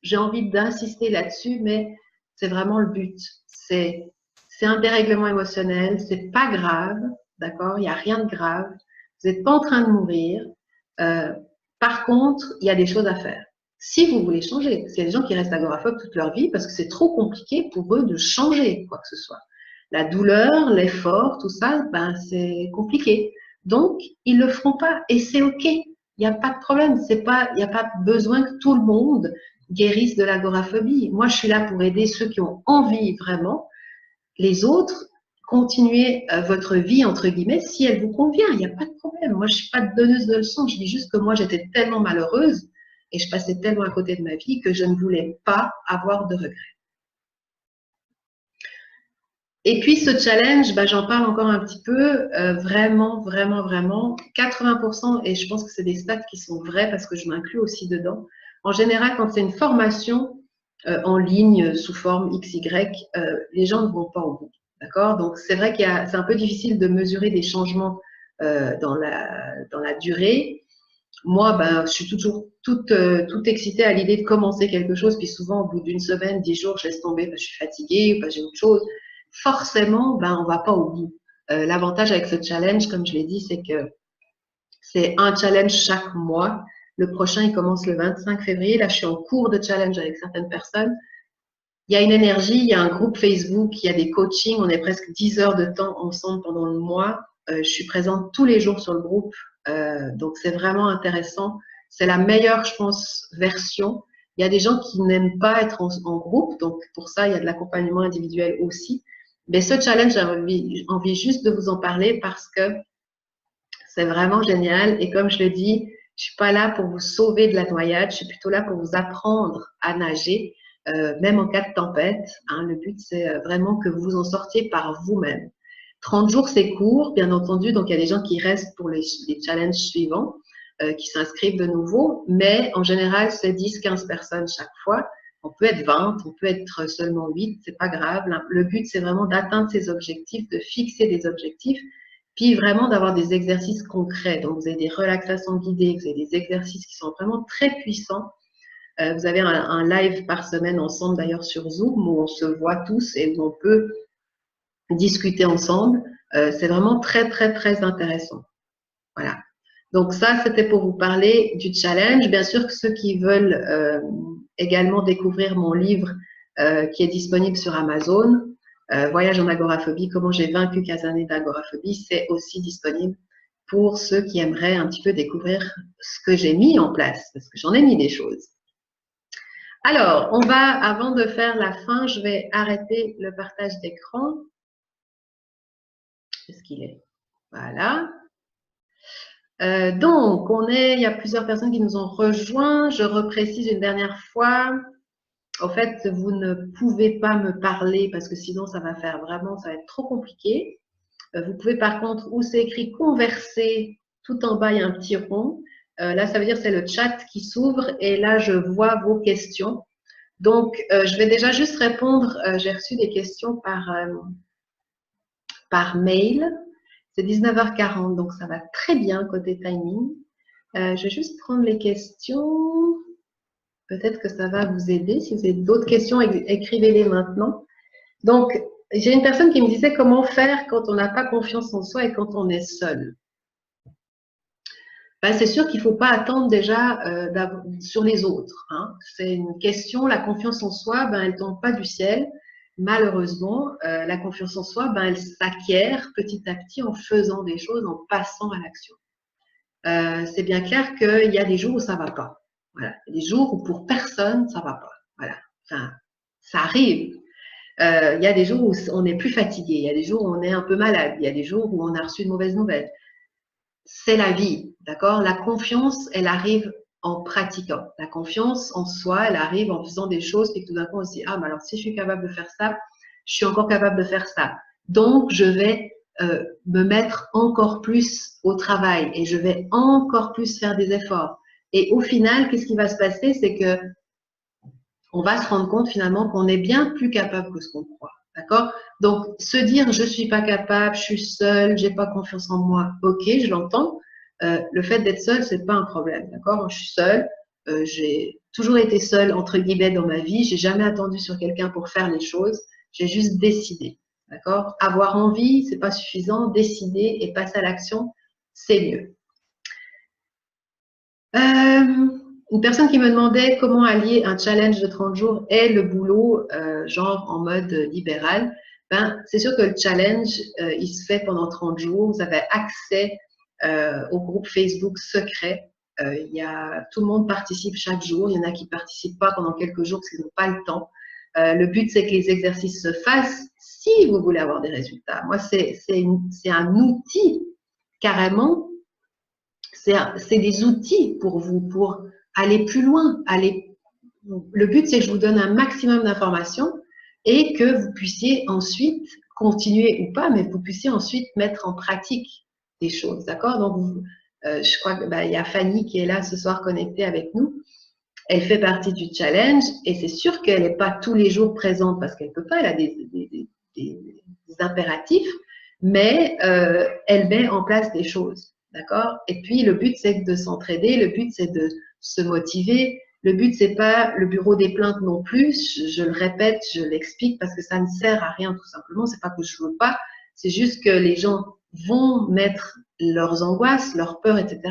j'ai envie d'insister là-dessus, mais c'est vraiment le but. C'est un dérèglement émotionnel, c'est pas grave, d'accord? Il n'y a rien de grave. Vous n'êtes pas en train de mourir. Par contre, il y a des choses à faire. Si vous voulez changer, parce qu'il y a des gens qui restent agoraphobes toute leur vie parce que c'est trop compliqué pour eux de changer quoi que ce soit. La douleur, l'effort, tout ça, ben, c'est compliqué. Donc, ils le feront pas et c'est OK. Il n'y a pas de problème. Il n'y a pas besoin que tout le monde guérisse de l'agoraphobie. Moi, je suis là pour aider ceux qui ont envie vraiment. Les autres, continuez votre vie, entre guillemets, si elle vous convient. Il n'y a pas de problème. Moi, je ne suis pas donneuse de leçons. Je dis juste que moi, j'étais tellement malheureuse et je passais tellement à côté de ma vie que je ne voulais pas avoir de regrets. Et puis, ce challenge, bah, j'en parle encore un petit peu, vraiment, vraiment, vraiment, 80%, et je pense que c'est des stats qui sont vrais parce que je m'inclus aussi dedans. En général, quand c'est une formation en ligne sous forme XY, les gens ne vont pas au bout. D'accord? Donc, c'est vrai c'est un peu difficile de mesurer des changements dans la durée. Moi, ben, je suis toujours toute excitée à l'idée de commencer quelque chose, puis souvent, au bout d'une semaine, 10 jours, je laisse tomber, ben, je suis fatiguée, ben, j'ai autre chose. Forcément, ben, on va pas au bout. L'avantage avec ce challenge, comme je l'ai dit, c'est que c'est un challenge chaque mois. Le prochain, il commence le 25 février. Là, je suis en cours de challenge avec certaines personnes. Il y a une énergie, il y a un groupe Facebook, il y a des coachings. On est presque 10 heures de temps ensemble pendant le mois. Je suis présente tous les jours sur le groupe. Donc, c'est vraiment intéressant. C'est la meilleure, je pense, version. Il y a des gens qui n'aiment pas être en groupe. Donc, pour ça, il y a de l'accompagnement individuel aussi. Mais ce challenge, j'ai envie juste de vous en parler parce que c'est vraiment génial. Et comme je le dis, je suis pas là pour vous sauver de la noyade. Je suis plutôt là pour vous apprendre à nager, même en cas de tempête. Hein. Le but, c'est vraiment que vous vous en sortiez par vous-même. 30 jours, c'est court, bien entendu. Donc, il y a des gens qui restent pour les challenges suivants, qui s'inscrivent de nouveau. Mais en général, c'est 10-15 personnes chaque fois. On peut être 20, on peut être seulement 8, c'est pas grave. Le but, c'est vraiment d'atteindre ces objectifs, de fixer des objectifs, puis vraiment d'avoir des exercices concrets. Donc, vous avez des relaxations guidées, vous avez des exercices qui sont vraiment très puissants. Vous avez un live par semaine ensemble, d'ailleurs, sur Zoom, où on se voit tous et où on peut discuter ensemble. C'est vraiment très, très, très intéressant. Voilà. Donc ça, c'était pour vous parler du challenge. Bien sûr que ceux qui veulent également découvrir mon livre qui est disponible sur Amazon, Voyage en agoraphobie, comment j'ai vaincu 15 années d'agoraphobie, c'est aussi disponible pour ceux qui aimeraient un petit peu découvrir ce que j'ai mis en place, parce que j'en ai mis des choses. Alors, on va, avant de faire la fin, je vais arrêter le partage d'écran. Qu'est-ce qu'il est? Voilà. Donc, il y a plusieurs personnes qui nous ont rejoints. Je reprécise une dernière fois. En fait, vous ne pouvez pas me parler parce que sinon, ça va être trop compliqué. Vous pouvez par contre, où c'est écrit converser, tout en bas, il y a un petit rond. Là, ça veut dire que c'est le chat qui s'ouvre et là, je vois vos questions. Donc, je vais déjà juste répondre. J'ai reçu des questions par mail. C'est 19h40, donc ça va très bien côté timing. Je vais juste prendre les questions. Peut-être que ça va vous aider. Si vous avez d'autres questions, écrivez-les maintenant. Donc, j'ai une personne qui me disait comment faire quand on n'a pas confiance en soi et quand on est seul. Ben, c'est sûr qu'il ne faut pas attendre déjà sur les autres. Hein. C'est une question, la confiance en soi, ben, elle ne tombe pas du ciel. Malheureusement, la confiance en soi, ben, elle s'acquiert petit à petit en faisant des choses, en passant à l'action. C'est bien clair qu'il y a des jours où ça ne va pas. Voilà. Il y a des jours où pour personne, ça ne va pas. Voilà. Enfin, ça arrive. Il y a des jours où on est plus fatigué, il y a des jours où on est un peu malade, il y a des jours où on a reçu de mauvaises nouvelles. C'est la vie, d'accord? La confiance, elle arrive en pratiquant. La confiance en soi, elle arrive en faisant des choses, et tout d'un coup, on se dit, ah, mais alors si je suis capable de faire ça, je suis encore capable de faire ça. Donc, je vais me mettre encore plus au travail et je vais encore plus faire des efforts. Et au final, qu'est-ce qui va se passer? C'est que on va se rendre compte finalement qu'on est bien plus capable que ce qu'on croit. D'accord? Donc, se dire je suis pas capable, je suis seule, j'ai pas confiance en moi, ok, je l'entends. Le fait d'être seule, c'est pas un problème. D'accord? Je suis seule, j'ai toujours été seule entre guillemets dans ma vie, j'ai jamais attendu sur quelqu'un pour faire les choses, j'ai juste décidé. D'accord? Avoir envie, c'est pas suffisant, décider et passer à l'action, c'est mieux. Une personne qui me demandait comment allier un challenge de 30 jours et le boulot, genre en mode libéral. Ben, c'est sûr que le challenge, il se fait pendant 30 jours. Vous avez accès au groupe Facebook secret. Tout le monde participe chaque jour. Il y en a qui ne participent pas pendant quelques jours parce qu'ils n'ont pas le temps. Le but, c'est que les exercices se fassent si vous voulez avoir des résultats. Moi, c'est un outil carrément. C'est des outils pour vous, pour aller plus loin. Le but, c'est que je vous donne un maximum d'informations et que vous puissiez ensuite continuer ou pas, mais vous puissiez ensuite mettre en pratique des choses. D'accord? Donc, je crois qu'il y a Fanny qui est là ce soir connectée avec nous. Elle fait partie du challenge et c'est sûr qu'elle n'est pas tous les jours présente parce qu'elle ne peut pas, elle a des impératifs, mais elle met en place des choses. D'accord? Et puis, le but, c'est de s'entraider. Le but, c'est de se motiver. Le but, c'est pas le bureau des plaintes non plus. Je le répète, je l'explique parce que ça ne sert à rien, tout simplement. C'est pas que je veux pas. C'est juste que les gens vont mettre leurs angoisses, leurs peurs, etc.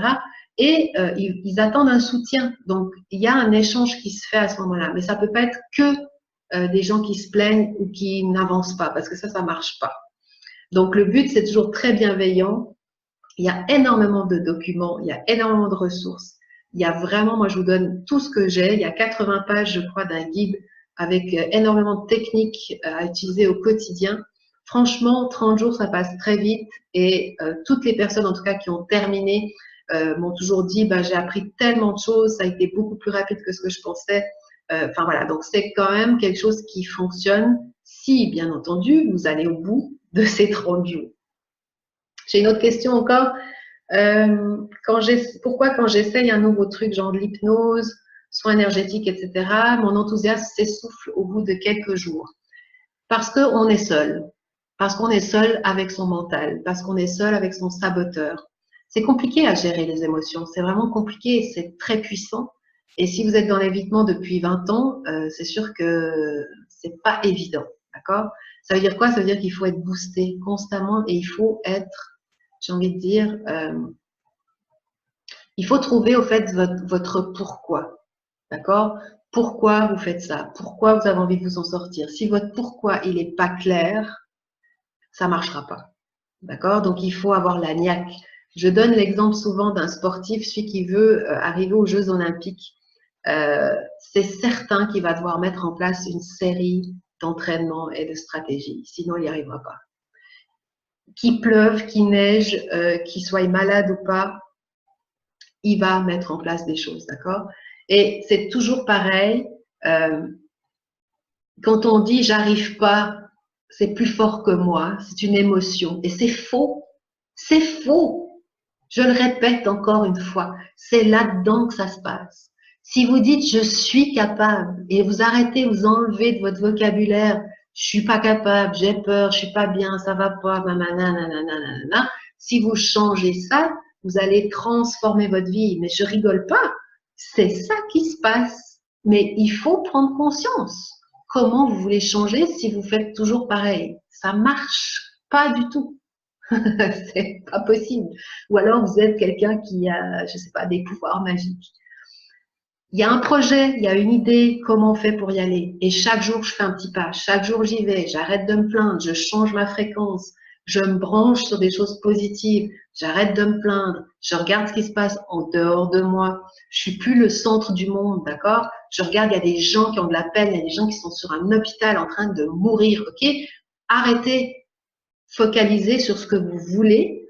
Et ils attendent un soutien. Donc, il y a un échange qui se fait à ce moment-là. Mais ça peut pas être que des gens qui se plaignent ou qui n'avancent pas parce que ça marche pas. Donc, le but, c'est toujours très bienveillant. Il y a énormément de documents, il y a énormément de ressources. Il y a vraiment, moi je vous donne tout ce que j'ai. Il y a 80 pages, je crois, d'un guide avec énormément de techniques à utiliser au quotidien. Franchement, 30 jours, ça passe très vite et toutes les personnes, en tout cas, qui ont terminé, m'ont toujours dit, j'ai appris tellement de choses, ça a été beaucoup plus rapide que ce que je pensais. Enfin voilà, donc c'est quand même quelque chose qui fonctionne si, bien entendu, vous allez au bout de ces 30 jours. J'ai une autre question encore. Pourquoi quand j'essaye un nouveau truc, genre de l'hypnose, soins énergétiques, etc., mon enthousiasme s'essouffle au bout de quelques jours? Parce qu'on est seul. Parce qu'on est seul avec son mental. Parce qu'on est seul avec son saboteur. C'est compliqué à gérer les émotions. C'est vraiment compliqué et c'est très puissant. Et si vous êtes dans l'évitement depuis 20 ans, c'est sûr que c'est pas évident. D'accord? Ça veut dire quoi? Ça veut dire qu'il faut être boosté constamment et il faut être, j'ai envie de dire, il faut trouver au fait votre pourquoi. D'accord? Pourquoi vous faites ça? Pourquoi vous avez envie de vous en sortir? Si votre pourquoi il n'est pas clair, ça ne marchera pas. D'accord? Donc il faut avoir la niaque. Je donne l'exemple souvent d'un sportif, celui qui veut arriver aux Jeux Olympiques. c'est certain qu'il va devoir mettre en place une série d'entraînements et de stratégies. Sinon, il n'y arrivera pas. Qu'il pleuve, qu'il neige, qu'il soit malade ou pas, il va mettre en place des choses, d'accord? Et c'est toujours pareil. Quand on dit j'arrive pas, c'est plus fort que moi, c'est une émotion. Et c'est faux. C'est faux. Je le répète encore une fois, c'est là-dedans que ça se passe. Si vous dites je suis capable et vous arrêtez, vous enlevez de votre vocabulaire, je suis pas capable, j'ai peur, je suis pas bien, ça va pas, nanana, si vous changez ça, vous allez transformer votre vie. Mais je rigole pas, c'est ça qui se passe. Mais il faut prendre conscience. Comment vous voulez changer si vous faites toujours pareil? Ça marche pas du tout. C'est pas possible. Ou alors vous êtes quelqu'un qui a, je sais pas, des pouvoirs magiques. Il y a un projet, il y a une idée, comment on fait pour y aller? Et chaque jour, je fais un petit pas. Chaque jour, j'y vais. J'arrête de me plaindre. Je change ma fréquence. Je me branche sur des choses positives. J'arrête de me plaindre. Je regarde ce qui se passe en dehors de moi. Je suis plus le centre du monde, d'accord? Je regarde, il y a des gens qui ont de la peine. Il y a des gens qui sont sur un hôpital en train de mourir, ok? Arrêtez. Focalisez sur ce que vous voulez.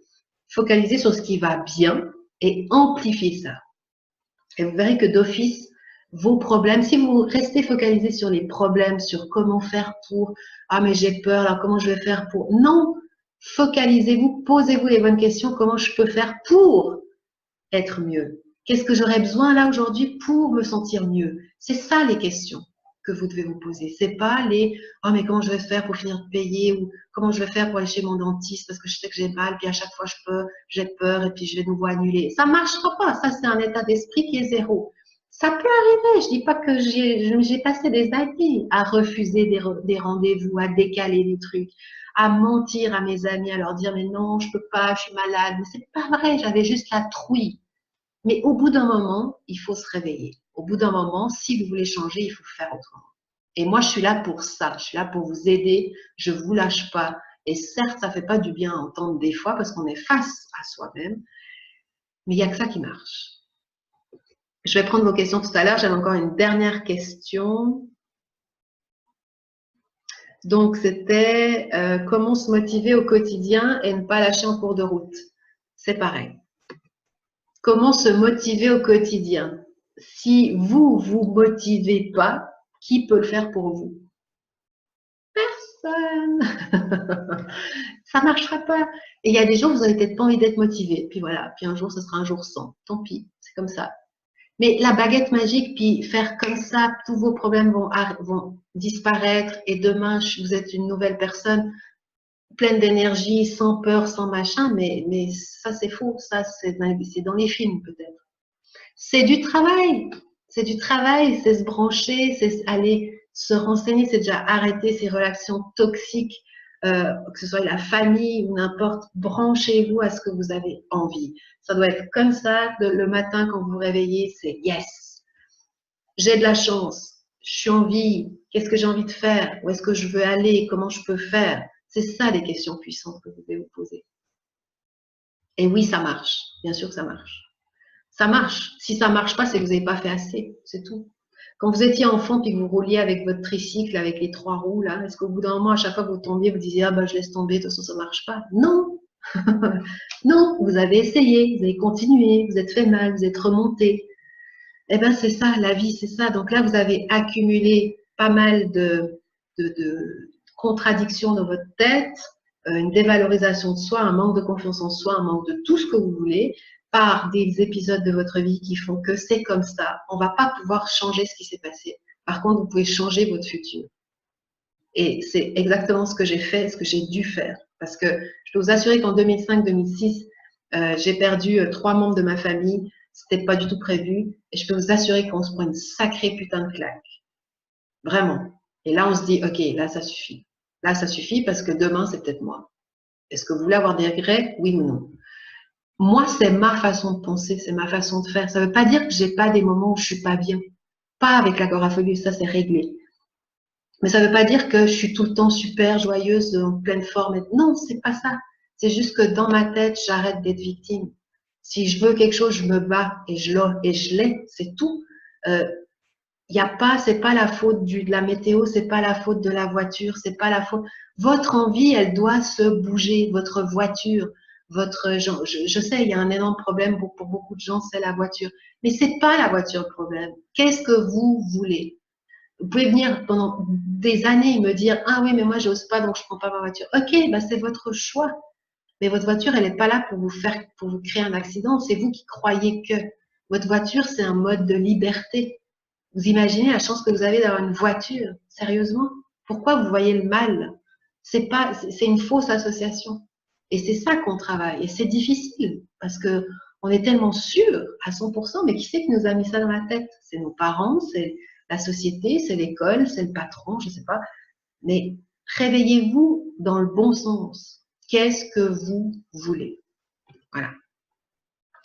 Focalisez sur ce qui va bien et amplifiez ça. Et vous verrez que d'office, vos problèmes, si vous restez focalisé sur les problèmes, sur comment faire pour, ah mais j'ai peur, alors comment je vais faire pour, non, focalisez-vous, posez-vous les bonnes questions, comment je peux faire pour être mieux? Qu'est-ce que j'aurais besoin là aujourd'hui pour me sentir mieux? C'est ça les questions que vous devez vous poser. C'est pas les, oh mais comment je vais faire pour finir de payer ou comment je vais faire pour aller chez mon dentiste parce que je sais que j'ai mal, puis à chaque fois j'ai peur et puis je vais de nouveau annuler. Ça marchera pas. Ça, c'est un état d'esprit qui est zéro. Ça peut arriver. Je dis pas que j'ai passé des années à refuser des rendez-vous, à décaler des trucs, à mentir à mes amis, à leur dire mais non, je peux pas, je suis malade. Mais c'est pas vrai. J'avais juste la trouille. Mais au bout d'un moment, il faut se réveiller. Au bout d'un moment, si vous voulez changer, il faut faire autrement. Et moi, je suis là pour ça. Je suis là pour vous aider. Je vous lâche pas. Et certes, ça fait pas du bien à entendre des fois parce qu'on est face à soi-même. Mais il n'y a que ça qui marche. Je vais prendre vos questions tout à l'heure. J'avais encore une dernière question. Donc, c'était comment se motiver au quotidien et ne pas lâcher en cours de route. C'est pareil. Comment se motiver au quotidien? Si vous vous motivez pas, qui peut le faire pour vous? Personne. Ça marchera pas. Et il y a des jours, vous n'avez peut-être pas envie d'être motivé. Puis voilà. Puis un jour, ce sera un jour sans. Tant pis. C'est comme ça. Mais la baguette magique, puis faire comme ça, tous vos problèmes vont disparaître et demain, vous êtes une nouvelle personne pleine d'énergie, sans peur, sans machin. Mais ça, c'est faux. Ça, c'est dans les films peut-être. C'est du travail. C'est du travail. C'est se brancher, c'est aller se renseigner, c'est déjà arrêter ces relations toxiques, que ce soit la famille ou n'importe, branchez-vous à ce que vous avez envie. Ça doit être comme ça, le matin quand vous vous réveillez, c'est yes, j'ai de la chance, je suis en vie, qu'est-ce que j'ai envie de faire, où est-ce que je veux aller, comment je peux faire. C'est ça les questions puissantes que vous devez vous poser. Et oui, ça marche, bien sûr que ça marche. Ça marche. Si ça marche pas, c'est que vous n'avez pas fait assez, c'est tout. Quand vous étiez enfant puis que vous rouliez avec votre tricycle, avec les 3 roues, là, est-ce qu'au bout d'un moment, à chaque fois que vous tombiez, vous disiez, ah ben, je laisse tomber, de toute façon, ça marche pas? Non! Non, vous avez essayé, vous avez continué, vous êtes fait mal, vous êtes remonté. Eh ben, c'est ça, la vie, c'est ça. Donc là, vous avez accumulé pas mal de contradictions dans votre tête, une dévalorisation de soi, un manque de confiance en soi, un manque de tout ce que vous voulez, par des épisodes de votre vie qui font que c'est comme ça. On va pas pouvoir changer ce qui s'est passé. Par contre, vous pouvez changer votre futur. Et c'est exactement ce que j'ai fait, ce que j'ai dû faire. Parce que je peux vous assurer qu'en 2005-2006, j'ai perdu 3 membres de ma famille. C'était pas du tout prévu. Et je peux vous assurer qu'on se prend une sacrée putain de claque. Vraiment. Et là, on se dit, OK, là, ça suffit. Là, ça suffit parce que demain, c'est peut-être moi. Est-ce que vous voulez avoir des regrets? Oui ou non? Moi, c'est ma façon de penser, c'est ma façon de faire. Ça ne veut pas dire que j'ai pas des moments où je suis pas bien. Pas avec l'agoraphobie, ça c'est réglé. Mais ça ne veut pas dire que je suis tout le temps super joyeuse, en pleine forme. Non, c'est pas ça. C'est juste que dans ma tête, j'arrête d'être victime. Si je veux quelque chose, je me bats et je l'ai, c'est tout. C'est pas la faute de la météo, c'est pas la faute de la voiture, c'est pas la faute. Votre envie, elle doit se bouger. Votre voiture, je sais, il y a un énorme problème pour beaucoup de gens, c'est la voiture. Mais c'est pas la voiture le problème. Qu'est-ce que vous voulez? Vous pouvez venir pendant des années me dire, ah oui, mais moi, j'ose pas, donc je prends pas ma voiture. Ok, bah, c'est votre choix. Mais votre voiture, elle n'est pas là pour vous créer un accident. C'est vous qui croyez que votre voiture, c'est un mode de liberté. Vous imaginez la chance que vous avez d'avoir une voiture, sérieusement? Pourquoi vous voyez le mal? C'est une fausse association. Et c'est ça qu'on travaille. Et c'est difficile parce que on est tellement sûr à 100%, mais qui c'est qui nous a mis ça dans la tête? C'est nos parents, c'est la société, c'est l'école, c'est le patron, je ne sais pas. Mais réveillez-vous dans le bon sens. Qu'est-ce que vous voulez? Voilà.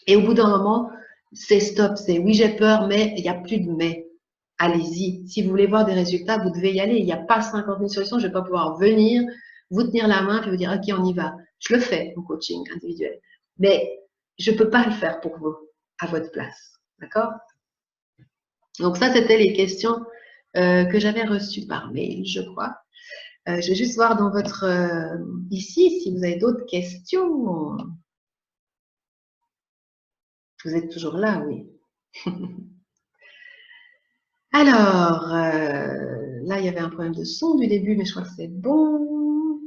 Et au bout d'un moment, c'est stop, c'est oui, j'ai peur, mais il n'y a plus de mais. Allez-y. Si vous voulez voir des résultats, vous devez y aller. Il n'y a pas 50 000 solutions. Je ne vais pas pouvoir venir, vous tenir la main et vous dire, OK, on y va. Je le fais, mon coaching individuel. Mais je ne peux pas le faire pour vous, à votre place. D'accord? Donc ça, c'était les questions que j'avais reçues par mail, je crois. Je vais juste voir dans votre ici si vous avez d'autres questions. Vous êtes toujours là, oui. Alors, là, il y avait un problème de son du début, mais je crois que c'est bon.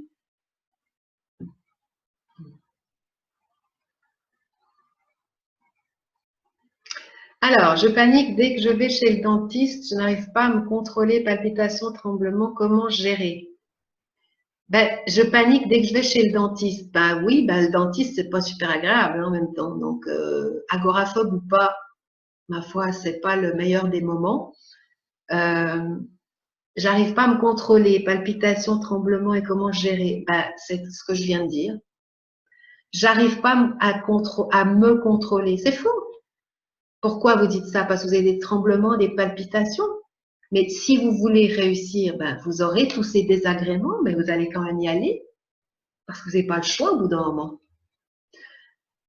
Alors, je panique dès que je vais chez le dentiste, je n'arrive pas à me contrôler, palpitations, tremblements, comment gérer? Ben, je panique dès que je vais chez le dentiste. Ben oui, ben, le dentiste, c'est pas super agréable hein, en même temps. Donc, agoraphobe ou pas, ma foi, c'est pas le meilleur des moments. J'arrive pas à me contrôler, palpitations, tremblements et comment gérer? Ben, c'est ce que je viens de dire. J'arrive pas à me contrôler. C'est faux. Pourquoi vous dites ça? Parce que vous avez des tremblements, des palpitations. Mais si vous voulez réussir, ben, vous aurez tous ces désagréments, mais vous allez quand même y aller. Parce que vous n'avez pas le choix au bout d'un moment.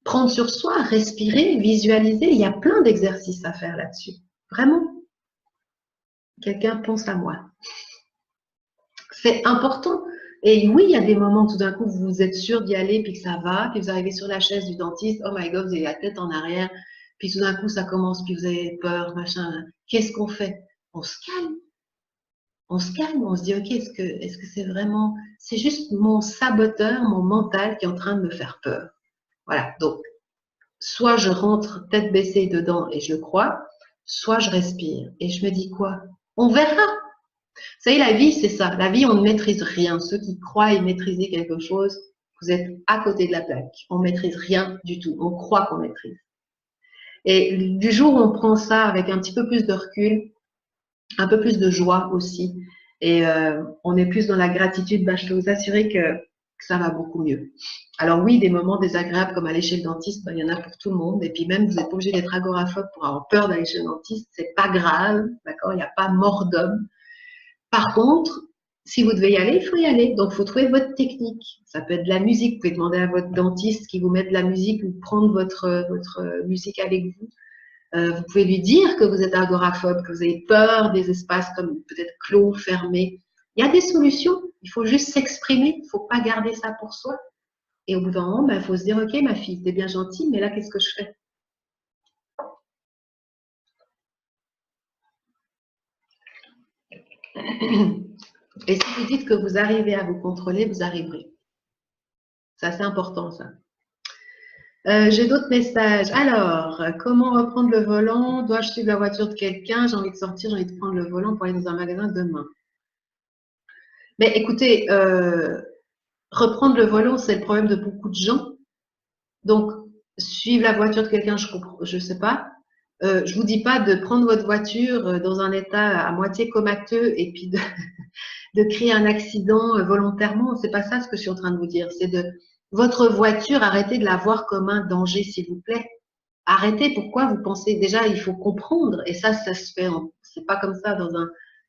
Prendre sur soi, respirer, visualiser, il y a plein d'exercices à faire là-dessus. Vraiment. Quelqu'un pense à moi. C'est important. Et oui, il y a des moments, tout d'un coup, vous êtes sûr d'y aller, puis que ça va, puis vous arrivez sur la chaise du dentiste, oh my God, vous avez la tête en arrière, puis tout d'un coup, ça commence, puis vous avez peur, machin. Qu'est-ce qu'on fait? On se calme. On se calme, on se dit, ok, est-ce que c'est vraiment, c'est juste mon saboteur, mon mental qui est en train de me faire peur. Voilà, donc, soit je rentre tête baissée dedans et je le crois, soit je respire et je me dis quoi? On verra. Vous savez, la vie, c'est ça. La vie, on ne maîtrise rien. Ceux qui croient y maîtriser quelque chose, vous êtes à côté de la plaque. On ne maîtrise rien du tout. On croit qu'on maîtrise. Et du jour où on prend ça avec un petit peu plus de recul, un peu plus de joie aussi, et on est plus dans la gratitude, ben, je peux vous assurer que ça va beaucoup mieux. Alors oui, des moments désagréables comme aller chez le dentiste, ben, il y en a pour tout le monde. Et puis même, vous n'êtes pas obligé d'être agoraphobe pour avoir peur d'aller chez le dentiste. C'est pas grave, d'accord? Il n'y a pas mort d'homme. Par contre, si vous devez y aller, il faut y aller. Donc, il faut trouver votre technique. Ça peut être de la musique. Vous pouvez demander à votre dentiste qui vous met de la musique ou prendre votre musique avec vous. Vous pouvez lui dire que vous êtes agoraphobe, que vous avez peur des espaces comme peut-être clos, fermés. Il y a des solutions. Il faut juste s'exprimer. Il ne faut pas garder ça pour soi. Et au bout d'un moment, il faut se dire, OK, ma fille, t'es bien gentille, mais là, qu'est-ce que je fais? Et si vous dites que vous arrivez à vous contrôler, vous arriverez. C'est assez important, ça. J'ai d'autres messages. Alors, comment reprendre le volant? Dois-je suivre la voiture de quelqu'un? J'ai envie de sortir, j'ai envie de prendre le volant pour aller dans un magasin demain. Mais écoutez, reprendre le volant, c'est le problème de beaucoup de gens. Donc, suivre la voiture de quelqu'un, je sais pas. Je vous dis pas de prendre votre voiture dans un état à moitié comateux et puis de créer un accident volontairement. C'est pas ça ce que je suis en train de vous dire. C'est de votre voiture, arrêtez de la voir comme un danger, s'il vous plaît. Arrêtez. Pourquoi vous pensez déjà, il faut comprendre. Et ça se fait. C'est pas comme ça dans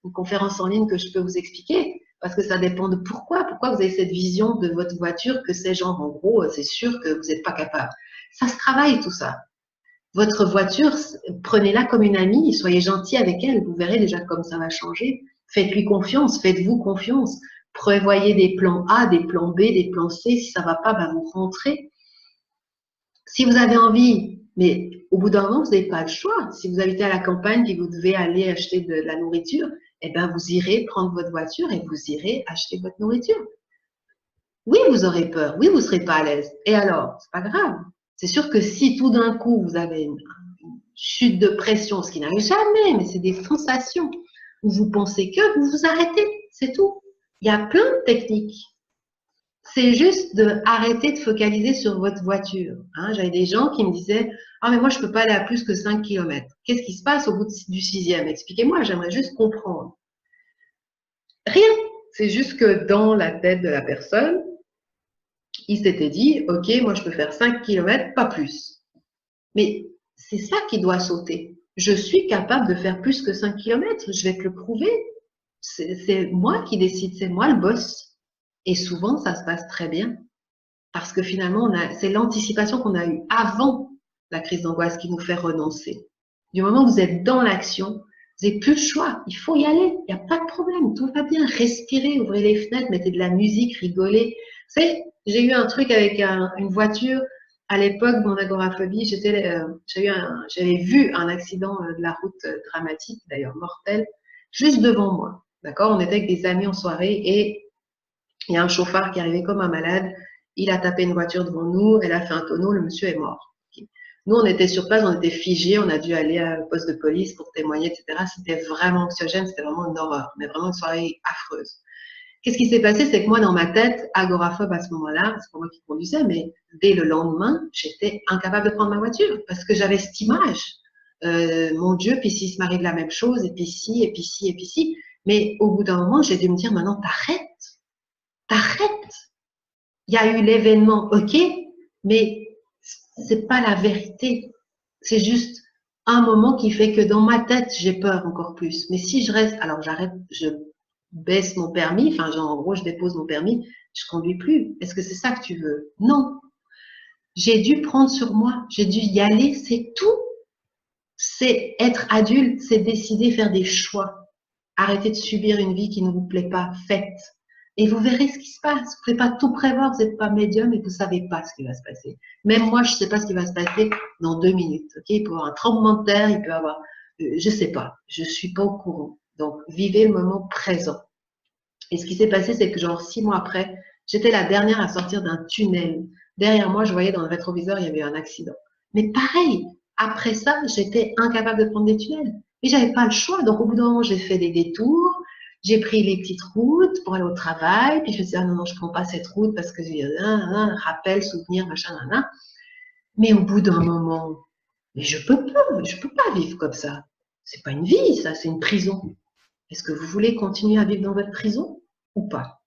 une conférence en ligne que je peux vous expliquer. Parce que ça dépend de pourquoi. Pourquoi vous avez cette vision de votre voiture que c'est genre, en gros, c'est sûr que vous n'êtes pas capable. Ça se travaille tout ça. Votre voiture, prenez-la comme une amie, soyez gentil avec elle, vous verrez déjà comme ça va changer. Faites-lui confiance, faites-vous confiance. Prévoyez des plans A, des plans B, des plans C. Si ça ne va pas, ben vous rentrez. Si vous avez envie, mais au bout d'un moment, vous n'avez pas le choix. Si vous habitez à la campagne et que vous devez aller acheter de la nourriture, eh ben vous irez prendre votre voiture et vous irez acheter votre nourriture. Oui, vous aurez peur. Oui, vous ne serez pas à l'aise. Et alors, c'est pas grave. C'est sûr que si tout d'un coup, vous avez une chute de pression, ce qui n'arrive jamais, mais c'est des sensations où vous pensez que vous vous arrêtez, c'est tout. Il y a plein de techniques. C'est juste d'arrêter de focaliser sur votre voiture. Hein, j'avais des gens qui me disaient « Ah, mais moi, je ne peux pas aller à plus que 5 km. » Qu'est-ce qui se passe au bout du 6e? Expliquez-moi, j'aimerais juste comprendre. Rien. C'est juste que dans la tête de la personne, il s'était dit « Ok, moi, je peux faire 5 km, pas plus. » Mais c'est ça qui doit sauter. Je suis capable de faire plus que 5 km, je vais te le prouver. C'est moi qui décide, c'est moi le boss. Et souvent, ça se passe très bien. Parce que finalement, c'est l'anticipation qu'on a eue avant la crise d'angoisse qui nous fait renoncer. Du moment où vous êtes dans l'action, vous n'avez plus le choix. Il faut y aller. Il n'y a pas de problème. Tout va bien. Respirez, ouvrez les fenêtres, mettez de la musique, rigolez. Vous savez, j'ai eu un truc avec une voiture. À l'époque, mon agoraphobie, j'avais vu un accident de la route dramatique, d'ailleurs mortel, juste devant moi. D'accord? On était avec des amis en soirée et il y a un chauffard qui arrivait comme un malade. Il a tapé une voiture devant nous, elle a fait un tonneau, le monsieur est mort. Nous, on était sur place, on était figés, on a dû aller au poste de police pour témoigner, etc. C'était vraiment anxiogène, c'était vraiment une horreur, mais vraiment une soirée affreuse. Qu'est-ce qui s'est passé? C'est que moi, dans ma tête, agoraphobe à ce moment-là, c'est pas moi qui conduisais, mais dès le lendemain, j'étais incapable de prendre ma voiture parce que j'avais cette image. Mon Dieu, puis s'il se m'arrive la même chose, et puis ci, et puis ci, et puis ci. Mais au bout d'un moment, j'ai dû me dire, maintenant, t'arrêtes. Il y a eu l'événement, ok, mais c'est pas la vérité. C'est juste un moment qui fait que dans ma tête, j'ai peur encore plus. Mais si je reste, alors j'arrête, je baisse mon permis, enfin, genre, en gros, je dépose mon permis, je conduis plus. Est-ce que c'est ça que tu veux? Non. J'ai dû prendre sur moi, j'ai dû y aller, c'est tout. C'est être adulte, c'est décider, faire des choix. Arrêtez de subir une vie qui ne vous plaît pas, faites. Et vous verrez ce qui se passe. Vous ne pouvez pas tout prévoir, vous n'êtes pas médium et vous ne savez pas ce qui va se passer. Même moi, je ne sais pas ce qui va se passer dans 2 minutes. Okay, il peut y avoir un tremblement de terre, il peut y avoir... je ne sais pas, je ne suis pas au courant. Donc, vivez le moment présent. Et ce qui s'est passé, c'est que genre 6 mois après, j'étais la dernière à sortir d'un tunnel. Derrière moi, je voyais dans le rétroviseur, il y avait un accident. Mais pareil, après ça, j'étais incapable de prendre des tunnels. Mais j'avais pas le choix. Donc, au bout d'un moment, j'ai fait des détours. J'ai pris les petites routes pour aller au travail. Puis je me suis dit, ah non, non, je prends pas cette route parce que j'ai un rappel, souvenir, machin, nan. Mais au bout d'un moment, mais je peux pas vivre comme ça. C'est pas une vie, ça, c'est une prison. Est-ce que vous voulez continuer à vivre dans votre prison ou pas?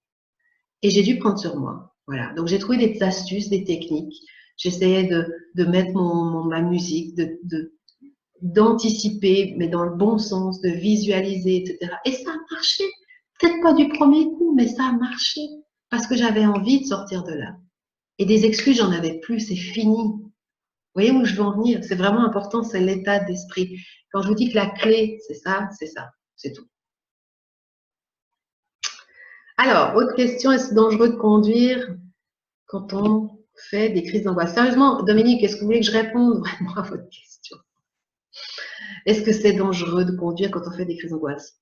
Et j'ai dû prendre sur moi. Voilà. Donc, j'ai trouvé des astuces, des techniques. J'essayais de mettre ma musique, d'anticiper, mais dans le bon sens, de visualiser, etc. Et ça a marché. Peut-être pas du premier coup, mais ça a marché. Parce que j'avais envie de sortir de là. Et des excuses, j'en avais plus, c'est fini. Vous voyez où je veux en venir? C'est vraiment important, c'est l'état d'esprit. Quand je vous dis que la clé, c'est ça, c'est tout. Alors, autre question, est-ce dangereux de conduire quand on fait des crises d'angoisse? Sérieusement, Dominique, est-ce que vous voulez que je réponde vraiment à votre question? Est-ce que c'est dangereux de conduire quand on fait des crises d'angoisse?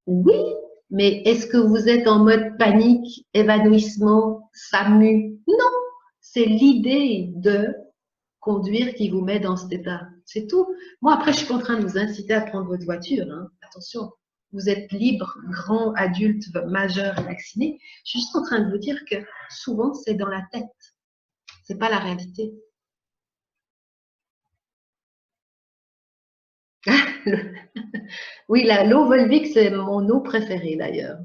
Oui, mais est-ce que vous êtes en mode panique, évanouissement, SAMU? Non, c'est l'idée de conduire qui vous met dans cet état. C'est tout. Moi, après, je suis pas en train de vous inciter à prendre votre voiture. Hein. Attention, vous êtes libre, grand, adulte, majeur et vacciné. Je suis juste en train de vous dire que souvent, c'est dans la tête. C'est pas la réalité. Oui, l'eau Volvic, c'est mon eau préférée d'ailleurs.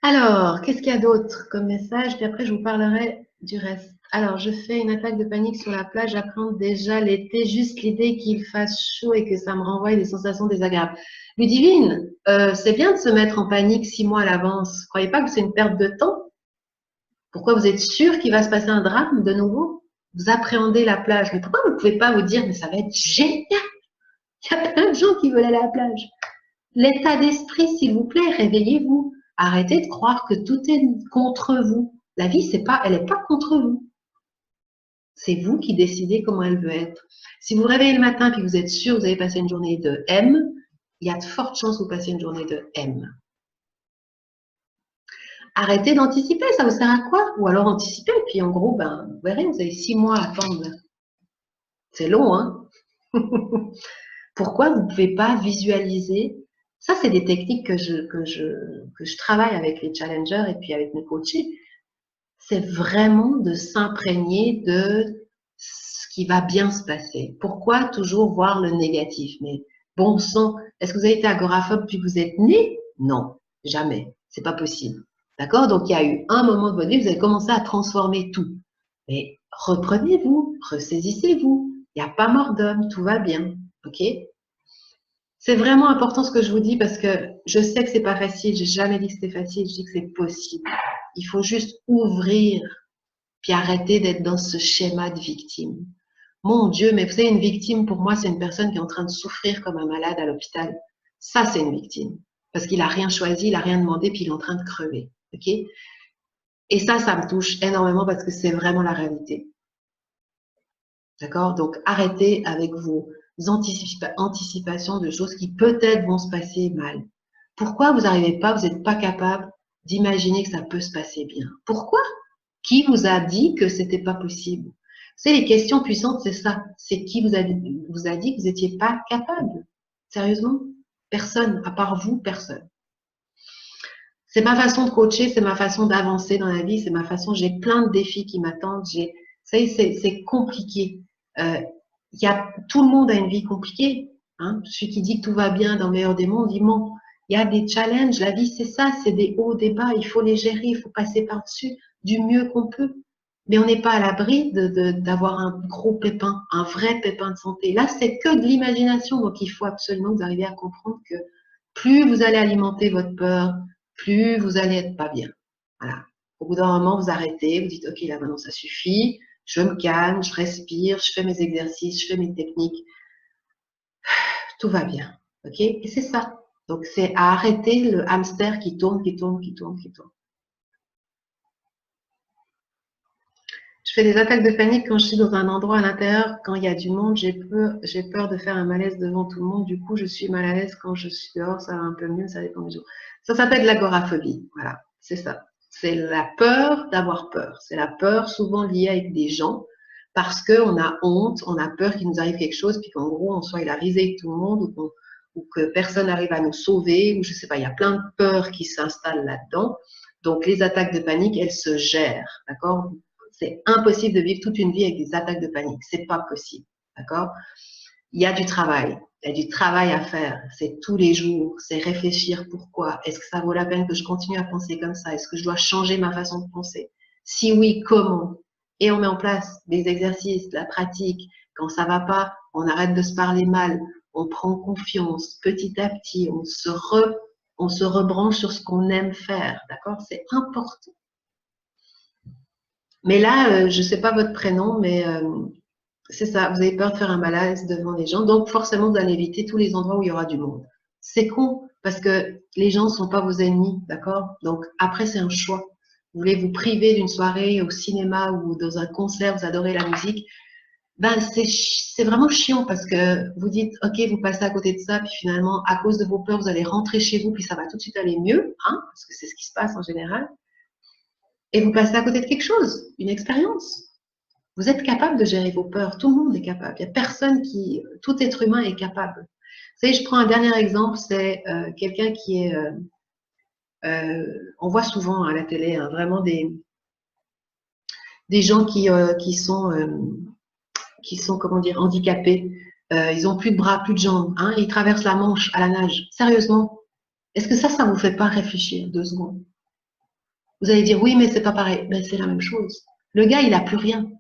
Alors, qu'est-ce qu'il y a d'autre comme message? Puis après, je vous parlerai du reste. Alors, je fais une attaque de panique sur la plage. J'apprends déjà l'été, juste l'idée qu'il fasse chaud et que ça me renvoie des sensations désagréables. Ludivine, c'est bien de se mettre en panique 6 mois à l'avance. Croyez pas que c'est une perte de temps? Pourquoi vous êtes sûr qu'il va se passer un drame de nouveau? Vous appréhendez la plage. Mais pourquoi vous ne pouvez pas vous dire, mais ça va être génial? Il y a plein de gens qui veulent aller à la plage. L'état d'esprit, s'il vous plaît, réveillez-vous. Arrêtez de croire que tout est contre vous. La vie, elle n'est pas contre vous. C'est vous qui décidez comment elle veut être. Si vous vous réveillez le matin et que vous êtes sûr que vous allez passer une journée de M, il y a de fortes chances que vous passiez une journée de M. Arrêtez d'anticiper, ça vous sert à quoi? Ou alors anticipez, et puis en gros, vous verrez, vous avez 6 mois à attendre. C'est long, hein? Pourquoi vous ne pouvez pas visualiser? Ça, c'est des techniques que je travaille avec les challengers et puis avec mes coachés. C'est vraiment de s'imprégner de ce qui va bien se passer. Pourquoi toujours voir le négatif? Mais bon sang, est-ce que vous avez été agoraphobe depuis que vous êtes né? Non, jamais. C'est pas possible. D'accord? Donc, il y a eu un moment de votre vie, vous avez commencé à transformer tout. Mais reprenez-vous, ressaisissez-vous. Il n'y a pas mort d'homme, tout va bien. OK? C'est vraiment important ce que je vous dis parce que je sais que c'est pas facile. J'ai jamais dit que c'était facile. Je dis que c'est possible. Il faut juste ouvrir puis arrêter d'être dans ce schéma de victime. Mon Dieu, mais vous savez, une victime, pour moi, c'est une personne qui est en train de souffrir comme un malade à l'hôpital. Ça, c'est une victime. Parce qu'il n'a rien choisi, il n'a rien demandé, puis il est en train de crever. OK? Et ça me touche énormément parce que c'est vraiment la réalité. D'accord? Donc, arrêtez avec vos anticipations de choses qui peut-être vont se passer mal. Pourquoi vous n'arrivez pas, vous n'êtes pas capable d'imaginer que ça peut se passer bien? Pourquoi? Qui vous a dit que c'était pas possible? C'est les questions puissantes, c'est ça. C'est qui vous a dit que vous n'étiez pas capable? Sérieusement? Personne, à part vous, personne. C'est ma façon de coacher, c'est ma façon d'avancer dans la vie, c'est ma façon, j'ai plein de défis qui m'attendent, c'est compliqué. Tout le monde a une vie compliquée. Hein. Celui qui dit que tout va bien dans le meilleur des mondes, il ment. Il y a des challenges, la vie c'est ça, c'est des hauts, des bas, il faut les gérer, il faut passer par-dessus du mieux qu'on peut. Mais on n'est pas à l'abri d'avoir un gros pépin, un vrai pépin de santé. Là, c'est que de l'imagination, donc il faut absolument que vous arriviez à comprendre que plus vous allez alimenter votre peur, plus vous allez être pas bien. Voilà. Au bout d'un moment, vous arrêtez, vous dites, OK, là maintenant ça suffit, je me calme, je respire, je fais mes exercices, je fais mes techniques, tout va bien. OK? Et c'est ça. Donc, c'est à arrêter le hamster qui tourne, qui tourne, qui tourne, qui tourne. Je fais des attaques de panique quand je suis dans un endroit à l'intérieur, quand il y a du monde, j'ai peur de faire un malaise devant tout le monde. Du coup, je suis mal à l'aise quand je suis dehors, ça va un peu mieux, ça dépend des jours. Ça s'appelle l'agoraphobie. Voilà, c'est ça. C'est la peur d'avoir peur. C'est la peur souvent liée avec des gens parce qu'on a honte, on a peur qu'il nous arrive quelque chose, puis qu'en gros, on soit la risée avec tout le monde ou que personne n'arrive à nous sauver, ou je sais pas, il y a plein de peurs qui s'installent là-dedans. Donc, les attaques de panique, elles se gèrent, d'accord? C'est impossible de vivre toute une vie avec des attaques de panique. C'est pas possible. D'accord? Il y a du travail. Il y a du travail à faire. C'est tous les jours. C'est réfléchir pourquoi. Est-ce que ça vaut la peine que je continue à penser comme ça? Est-ce que je dois changer ma façon de penser? Si oui, comment? Et on met en place des exercices, de la pratique. Quand ça va pas, on arrête de se parler mal. On prend confiance. Petit à petit, on se rebranche sur ce qu'on aime faire. D'accord? C'est important. Mais là, je ne sais pas votre prénom, mais c'est ça, vous avez peur de faire un malaise devant les gens, donc forcément, vous allez éviter tous les endroits où il y aura du monde. C'est con, parce que les gens ne sont pas vos ennemis, d'accord? Donc après, c'est un choix. Vous voulez vous priver d'une soirée au cinéma ou dans un concert, vous adorez la musique, c'est vraiment chiant parce que vous dites, OK, vous passez à côté de ça, puis finalement, à cause de vos peurs, vous allez rentrer chez vous, puis ça va tout de suite aller mieux, hein, parce que c'est ce qui se passe en général. Et vous passez à côté de quelque chose, une expérience. Vous êtes capable de gérer vos peurs. Tout le monde est capable. Il n'y a personne tout être humain est capable. Vous savez, je prends un dernier exemple, c'est quelqu'un qui est, on voit souvent à la télé, hein, vraiment des gens qui sont, comment dire, handicapés. Ils ont plus de bras, plus de jambes. Hein, ils traversent la Manche à la nage. Sérieusement, est-ce que ça vous fait pas réfléchir 2 secondes? Vous allez dire oui, mais c'est pas pareil. Ben, c'est la même chose. Le gars, il a plus rien.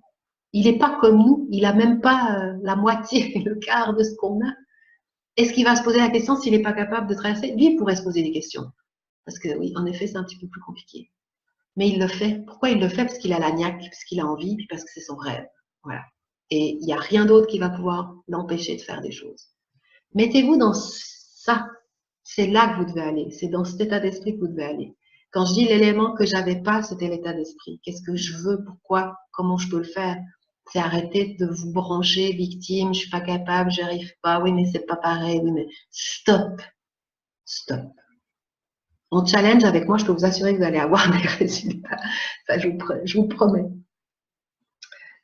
Il n'est pas comme nous, il n'a même pas la moitié, le quart de ce qu'on a. Est-ce qu'il va se poser la question s'il n'est pas capable de traverser? Lui, il pourrait se poser des questions. Parce que oui, en effet, c'est un petit peu plus compliqué. Mais il le fait. Pourquoi il le fait? Parce qu'il a la niaque, parce qu'il a envie, puis parce que c'est son rêve. Voilà. Et il n'y a rien d'autre qui va pouvoir l'empêcher de faire des choses. Mettez-vous dans ça. C'est là que vous devez aller. C'est dans cet état d'esprit que vous devez aller. Quand je dis l'élément que j'avais pas, c'était l'état d'esprit. Qu'est-ce que je veux? Pourquoi? Comment je peux le faire? C'est arrêter de vous brancher victime. Je suis pas capable, j'arrive pas. Oui, mais c'est pas pareil. Oui, mais stop. Stop. En challenge avec moi, je peux vous assurer que vous allez avoir des résultats. Ça, je vous promets.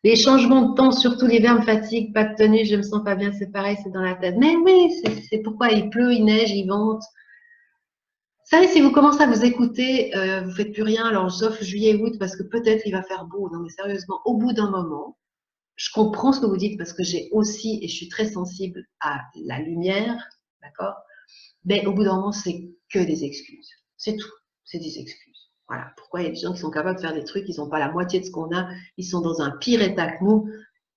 Les changements de temps, surtout l'hiver, me fatiguent, pas de tenue, je me sens pas bien, c'est pareil, c'est dans la tête. Mais oui, c'est pourquoi il pleut, il neige, il vente. Vous savez, si vous commencez à vous écouter, vous faites plus rien, alors sauf juillet, août, parce que peut-être il va faire beau. Non, mais sérieusement, au bout d'un moment, je comprends ce que vous dites parce que j'ai aussi, et je suis très sensible à la lumière, d'accord? Mais au bout d'un moment, c'est que des excuses. C'est tout. C'est des excuses. Voilà. Pourquoi il y a des gens qui sont capables de faire des trucs, ils n'ont pas la moitié de ce qu'on a, ils sont dans un pire état que nous,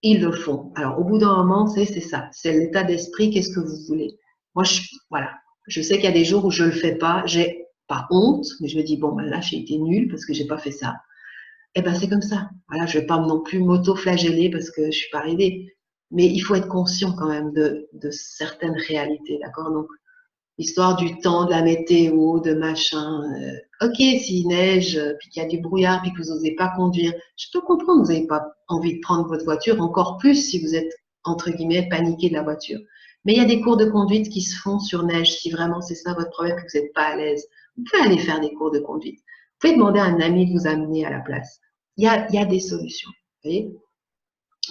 ils le font. Alors, au bout d'un moment, c'est ça. C'est l'état d'esprit, qu'est-ce que vous voulez? Moi, voilà. Je sais qu'il y a des jours où je le fais pas, j'ai pas honte, mais je me dis, bon, ben là, j'ai été nulle parce que j'ai pas fait ça. Eh ben, c'est comme ça. Voilà, je vais pas non plus m'auto-flageller parce que je suis pas arrivée. Mais il faut être conscient quand même de certaines réalités, d'accord? Donc, histoire du temps, de la météo, de machin. Ok, s'il neige, puis qu'il y a du brouillard, puis que vous n'osez pas conduire, je peux comprendre que vous n'avez pas envie de prendre votre voiture, encore plus si vous êtes, entre guillemets, paniqué de la voiture. Mais il y a des cours de conduite qui se font sur neige, si vraiment c'est ça votre problème, que vous n'êtes pas à l'aise. Vous pouvez aller faire des cours de conduite. Vous pouvez demander à un ami de vous amener à la place. Il y a des solutions. Vous voyez?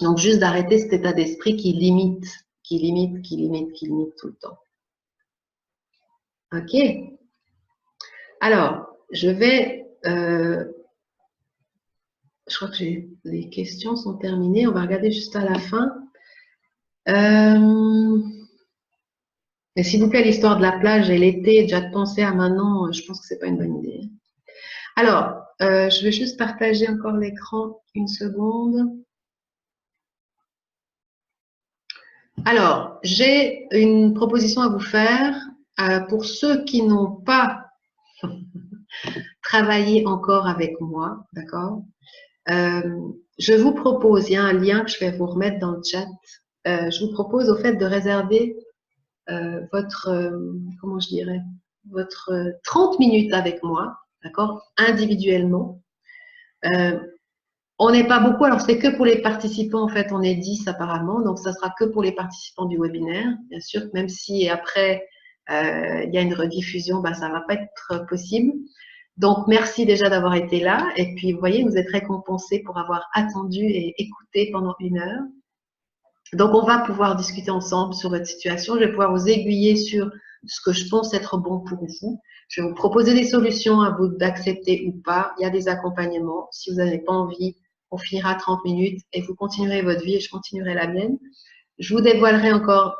Donc, juste d'arrêter cet état d'esprit qui limite, qui limite, qui limite, qui limite tout le temps. Ok. Alors, je vais, je crois que les questions sont terminées. On va regarder juste à la fin. Mais s'il vous plaît, l'histoire de la plage et l'été, déjà de penser à maintenant, je pense que c'est pas une bonne idée. Alors, je vais juste partager encore l'écran une seconde. Alors, j'ai une proposition à vous faire pour ceux qui n'ont pas travaillé encore avec moi, d'accord? Je vous propose, il y a un lien que je vais vous remettre dans le chat. Je vous propose au fait de réserver votre, comment je dirais, votre 30 minutes avec moi, d'accord, individuellement. On n'est pas beaucoup, alors c'est que pour les participants, en fait, on est 10 apparemment, donc ça sera que pour les participants du webinaire, bien sûr, même si après il y a une rediffusion, ben, ça ne va pas être possible. Donc, merci déjà d'avoir été là. Et puis, vous voyez, vous êtes récompensé pour avoir attendu et écouté pendant 1 heure. Donc, on va pouvoir discuter ensemble sur votre situation. Je vais pouvoir vous aiguiller sur ce que je pense être bon pour vous. Je vais vous proposer des solutions à vous d'accepter ou pas. Il y a des accompagnements. Si vous n'avez pas envie, on finira 30 minutes et vous continuerez votre vie et je continuerai la mienne. Je vous dévoilerai encore,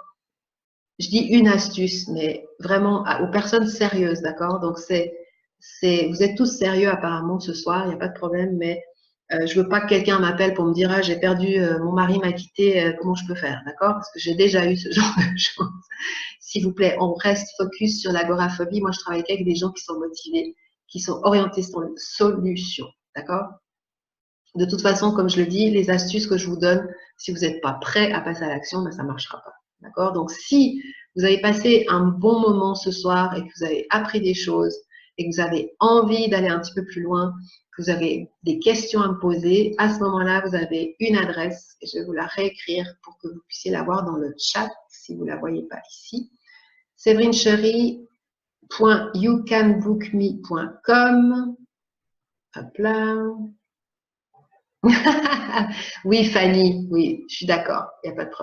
je dis une astuce, mais vraiment aux personnes sérieuses, d'accord? Donc, vous êtes tous sérieux apparemment ce soir, il n'y a pas de problème, mais je veux pas que quelqu'un m'appelle pour me dire ah, j'ai perdu, mon mari m'a quitté, comment je peux faire, d'accord? Parce que j'ai déjà eu ce genre de choses. S'il vous plaît, on reste focus sur l'agoraphobie. Moi, je travaille avec des gens qui sont motivés, qui sont orientés sur une solution, d'accord? De toute façon, comme je le dis, les astuces que je vous donne, si vous n'êtes pas prêt à passer à l'action, ben, ça ne marchera pas, d'accord? Donc, si vous avez passé un bon moment ce soir et que vous avez appris des choses et que vous avez envie d'aller un petit peu plus loin, que vous avez des questions à me poser, à ce moment-là, vous avez une adresse et je vais vous la réécrire pour que vous puissiez la voir dans le chat si vous ne la voyez pas ici. séverinechery.youcanbookme.com. Hop là. Oui, Fanny, oui, je suis d'accord, il n'y a pas de problème.